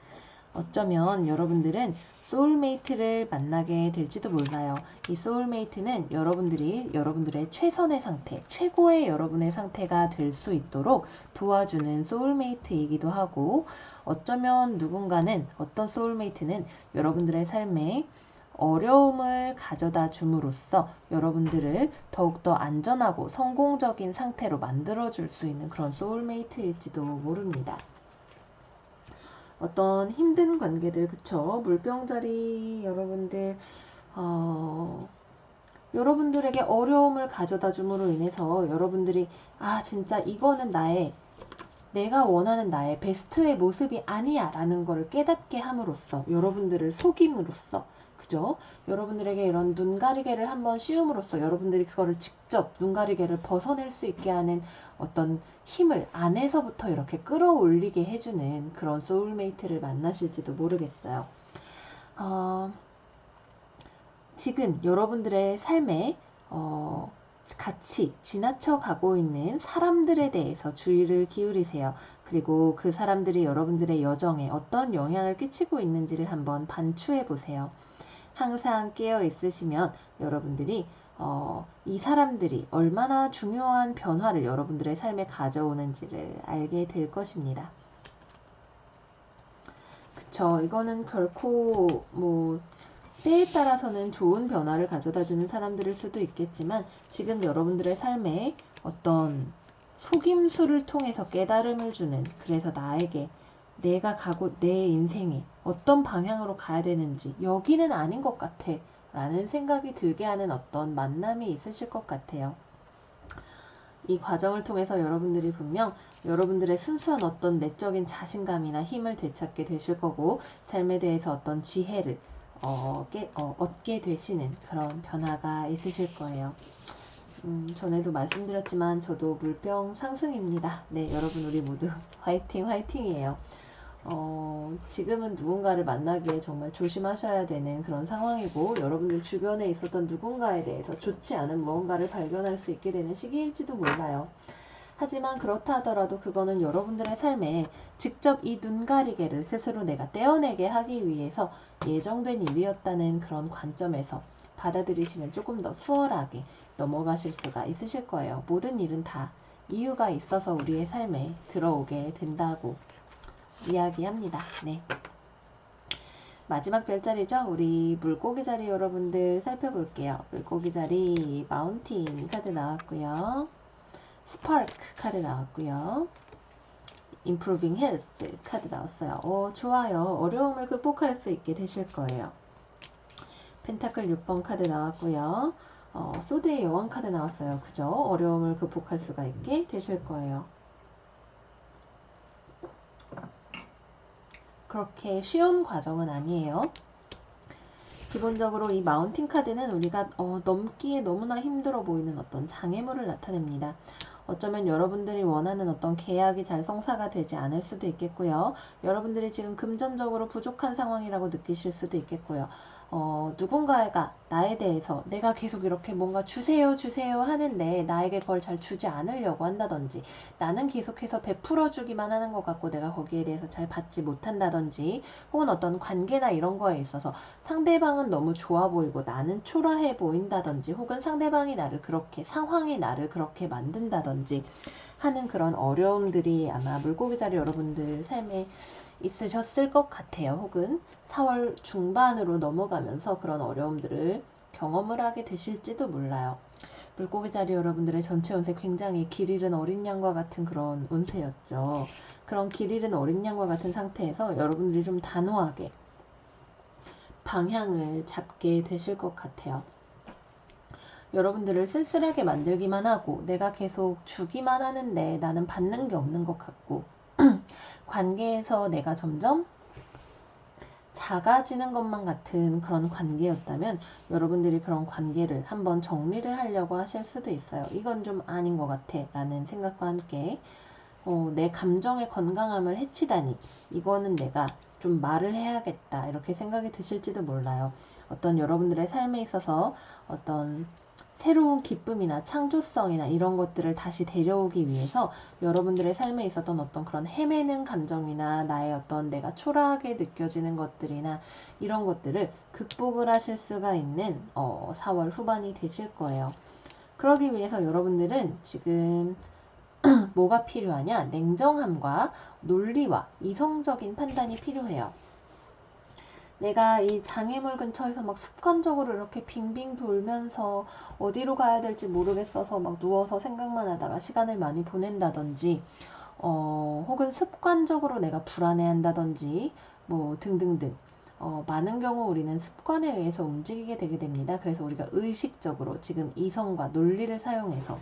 어쩌면 여러분들은 소울메이트를 만나게 될지도 몰라요. 이 소울메이트는 여러분들이 여러분들의 최선의 상태, 최고의 여러분의 상태가 될 수 있도록 도와주는 소울메이트이기도 하고, 어쩌면 누군가는, 어떤 소울메이트는 여러분들의 삶에 어려움을 가져다 줌으로써 여러분들을 더욱더 안전하고 성공적인 상태로 만들어줄 수 있는 그런 소울메이트일지도 모릅니다. 어떤 힘든 관계들, 그쵸? 물병자리 여러분들, 여러분들에게 어려움을 가져다 줌으로 인해서 여러분들이 진짜 이거는 내가 원하는 나의 베스트의 모습이 아니야 라는 거를 깨닫게 함으로써, 여러분들을 속임으로써, 그죠? 여러분들에게 이런 눈가리개를 한번 씌움으로써 여러분들이 그거를 직접 눈가리개를 벗어낼 수 있게 하는 어떤 힘을 안에서부터 이렇게 끌어올리게 해주는 그런 소울메이트를 만나실지도 모르겠어요. 지금 여러분들의 삶에 같이 지나쳐 가고 있는 사람들에 대해서 주의를 기울이세요. 그리고 그 사람들이 여러분들의 여정에 어떤 영향을 끼치고 있는지를 한번 반추해 보세요. 항상 깨어 있으시면 여러분들이 이 사람들이 얼마나 중요한 변화를 여러분들의 삶에 가져오는지를 알게 될 것입니다. 그쵸? 이거는 결코 때에 따라서는 좋은 변화를 가져다주는 사람들일 수도 있겠지만, 지금 여러분들의 삶에 어떤 속임수를 통해서 깨달음을 주는, 그래서 나에게 내 인생에 어떤 방향으로 가야 되는지, 여기는 아닌 것 같아 라는 생각이 들게 하는 어떤 만남이 있으실 것 같아요. 이 과정을 통해서 여러분들이 분명 여러분들의 순수한 어떤 내적인 자신감이나 힘을 되찾게 되실 거고, 삶에 대해서 어떤 지혜를 얻게 되시는 그런 변화가 있으실 거예요. 전에도 말씀드렸지만 저도 물병 상승입니다. 네, 여러분 우리 모두 화이팅 화이팅이에요. 지금은 누군가를 만나기에 정말 조심하셔야 되는 그런 상황이고, 여러분들 주변에 있었던 누군가에 대해서 좋지 않은 무언가를 발견할 수 있게 되는 시기일지도 몰라요. 하지만 그렇다 하더라도 그거는 여러분들의 삶에 직접 이 눈가리개를 스스로 내가 떼어내게 하기 위해서 예정된 일이었다는 그런 관점에서 받아들이시면 조금 더 수월하게 넘어가실 수가 있으실 거예요. 모든 일은 다 이유가 있어서 우리의 삶에 들어오게 된다고 이야기합니다. 네. 마지막 별자리죠. 우리 물고기 자리 여러분들 살펴볼게요. 물고기 자리 마운틴 카드 나왔고요. 스파크 카드 나왔고요. Improving Health 카드 나왔어요. 좋아요. 어려움을 극복할 수 있게 되실 거예요. 펜타클 6번 카드 나왔고요. 소드의 여왕 카드 나왔어요. 그죠? 어려움을 극복할 수가 있게 되실 거예요. 그렇게 쉬운 과정은 아니에요. 기본적으로 이 마운틴 카드는 우리가 넘기에 너무나 힘들어 보이는 어떤 장애물을 나타냅니다. 어쩌면 여러분들이 원하는 어떤 계약이 잘 성사가 되지 않을 수도 있겠고요. 여러분들이 지금 금전적으로 부족한 상황이라고 느끼실 수도 있겠고요. 누군가가 나에 대해서 내가 계속 이렇게 뭔가 주세요 주세요 하는데 나에게 그걸 잘 주지 않으려고 한다든지, 나는 계속해서 베풀어 주기만 하는 것 같고 내가 거기에 대해서 잘 받지 못한다든지, 혹은 어떤 관계나 이런 거에 있어서 상대방은 너무 좋아 보이고 나는 초라해 보인다든지, 혹은 상대방이 나를 그렇게, 상황이 나를 그렇게 만든다든지 하는 그런 어려움들이 아마 물고기 자리 여러분들 삶에 있으셨을 것 같아요. 혹은 4월 중반으로 넘어가면서 그런 어려움들을 경험을 하게 되실지도 몰라요. 물고기 자리 여러분들의 전체 운세 굉장히 길 잃은 어린 양과 같은 그런 운세였죠. 그런 길 잃은 어린 양과 같은 상태에서 여러분들이 좀 단호하게 방향을 잡게 되실 것 같아요. 여러분들을 쓸쓸하게 만들기만 하고 내가 계속 주기만 하는데 나는 받는 게 없는 것 같고 관계에서 내가 점점 작아지는 것만 같은 그런 관계였다면 여러분들이 그런 관계를 한번 정리를 하려고 하실 수도 있어요. 이건 좀 아닌 것 같아 라는 생각과 함께 내 감정의 건강함을 해치다니, 이거는 내가 좀 말을 해야겠다 이렇게 생각이 드실지도 몰라요. 어떤 여러분들의 삶에 있어서 어떤 새로운 기쁨이나 창조성이나 이런 것들을 다시 데려오기 위해서 여러분들의 삶에 있었던 어떤 그런 헤매는 감정이나 나의 어떤 내가 초라하게 느껴지는 것들이나 이런 것들을 극복을 하실 수가 있는 4월 후반이 되실 거예요. 그러기 위해서 여러분들은 지금 뭐가 필요하냐? 냉정함과 논리와 이성적인 판단이 필요해요. 내가 이 장애물 근처에서 막 습관적으로 이렇게 빙빙 돌면서 어디로 가야 될지 모르겠어서 막 누워서 생각만 하다가 시간을 많이 보낸다든지, 혹은 습관적으로 내가 불안해한다든지, 뭐 등등등. 많은 경우 우리는 습관에 의해서 움직이게 되게 됩니다. 그래서 우리가 의식적으로 지금 이성과 논리를 사용해서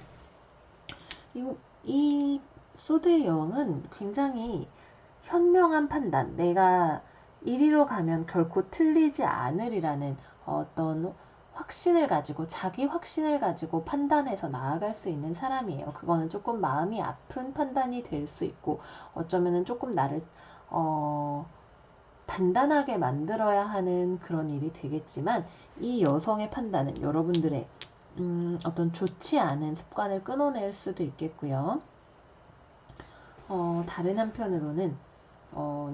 이 소드의 여왕은 굉장히 현명한 판단, 내가 이리로 가면 결코 틀리지 않으리라는 어떤 확신을 가지고, 자기 확신을 가지고 판단해서 나아갈 수 있는 사람이에요. 그거는 조금 마음이 아픈 판단이 될 수 있고, 어쩌면은 조금 나를 단단하게 만들어야 하는 그런 일이 되겠지만, 이 여성의 판단은 여러분들의 어떤 좋지 않은 습관을 끊어낼 수도 있겠고요. 다른 한편으로는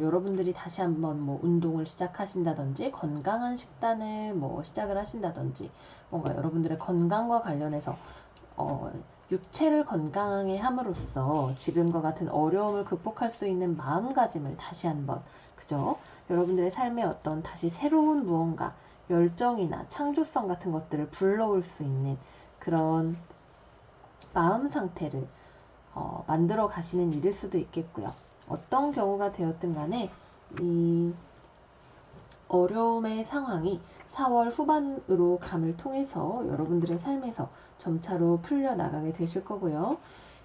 여러분들이 다시 한번 뭐 운동을 시작하신다든지 건강한 식단을 뭐 시작을 하신다든지, 뭔가 여러분들의 건강과 관련해서 육체를 건강하게 함으로써 지금과 같은 어려움을 극복할 수 있는 마음가짐을 다시 한번, 그죠? 여러분들의 삶에 어떤 다시 새로운 무언가, 열정이나 창조성 같은 것들을 불러올 수 있는 그런 마음 상태를 만들어 가시는 일일 수도 있겠고요. 어떤 경우가 되었든 간에 이 어려움의 상황이 4월 후반으로 감을 통해서 여러분들의 삶에서 점차로 풀려나가게 되실 거고요.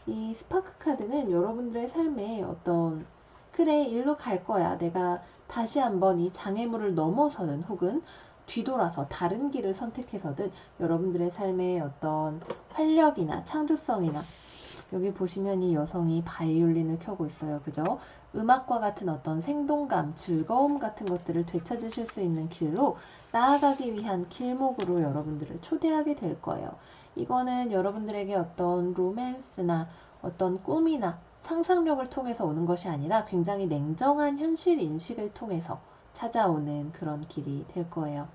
이 스파크 카드는 여러분들의 삶에 어떤, 그래 일로 갈 거야, 내가 다시 한번 이 장애물을 넘어서든 혹은 뒤돌아서 다른 길을 선택해서든 여러분들의 삶에 어떤 활력이나 창조성이나, 여기 보시면 이 여성이 바이올린을 켜고 있어요. 그죠? 음악과 같은 어떤 생동감, 즐거움 같은 것들을 되찾으실 수 있는 길로 나아가기 위한 길목으로 여러분들을 초대하게 될 거예요. 이거는 여러분들에게 어떤 로맨스나 어떤 꿈이나 상상력을 통해서 오는 것이 아니라 굉장히 냉정한 현실 인식을 통해서 찾아오는 그런 길이 될 거예요.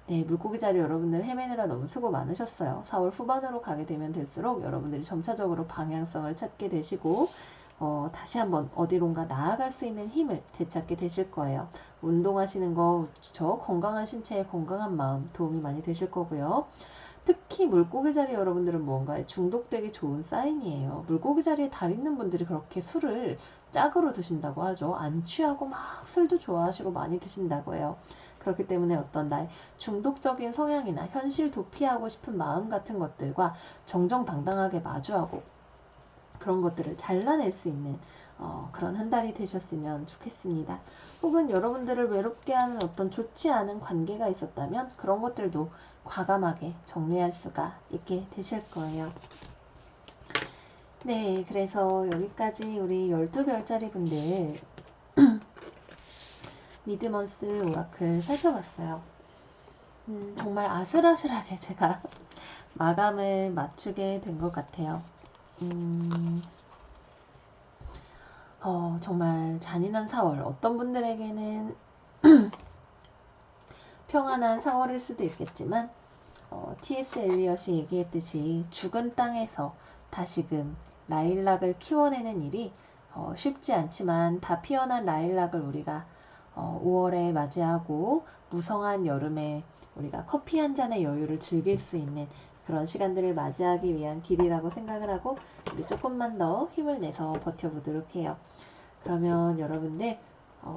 네, 물고기 자리 여러분들 헤매느라 너무 수고 많으셨어요. 4월 후반으로 가게 되면 될수록 여러분들이 점차적으로 방향성을 찾게 되시고 다시 한번 어디론가 나아갈 수 있는 힘을 되찾게 되실 거예요. 운동하시는 거 좋죠. 건강한 신체에 건강한 마음 도움이 많이 되실 거고요. 특히 물고기 자리 여러분들은 무언가에 중독되기 좋은 사인이에요. 물고기 자리에 달 있는 분들이 그렇게 술을 짝으로 드신다고 하죠. 안 취하고 막 술도 좋아하시고 많이 드신다고 해요. 그렇기 때문에 어떤 나의 중독적인 성향이나 현실 도피하고 싶은 마음 같은 것들과 정정당당하게 마주하고 그런 것들을 잘라낼 수 있는 그런 한 달이 되셨으면 좋겠습니다. 혹은 여러분들을 외롭게 하는 어떤 좋지 않은 관계가 있었다면 그런 것들도 과감하게 정리할 수가 있게 되실 거예요. 네, 그래서 여기까지 우리 12별짜리 분들 미드먼스 오라클 살펴봤어요. 정말 아슬아슬하게 제가 마감을 맞추게 된 것 같아요. 정말 잔인한 4월. 어떤 분들에게는 평안한 4월일 수도 있겠지만, T.S. 엘리엇이 얘기했듯이 죽은 땅에서 다시금 라일락을 키워내는 일이 쉽지 않지만 다 피어난 라일락을 우리가 5월에 맞이하고 무성한 여름에 우리가 커피 한 잔의 여유를 즐길 수 있는 그런 시간들을 맞이하기 위한 길이라고 생각을 하고 우리 조금만 더 힘을 내서 버텨보도록 해요. 그러면 여러분들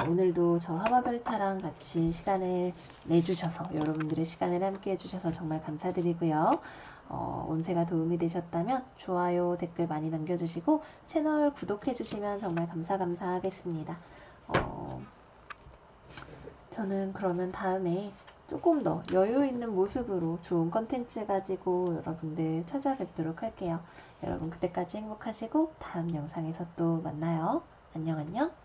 오늘도 저 하마벨타랑 같이 시간을 내주셔서 여러분들의 시간을 함께 해주셔서 정말 감사드리고요. 운세가 도움이 되셨다면 좋아요, 댓글 많이 남겨주시고 채널 구독해주시면 정말 감사하겠습니다. 저는 그러면 다음에 조금 더 여유 있는 모습으로 좋은 컨텐츠 가지고 여러분들 찾아뵙도록 할게요. 여러분 그때까지 행복하시고 다음 영상에서 또 만나요. 안녕 안녕.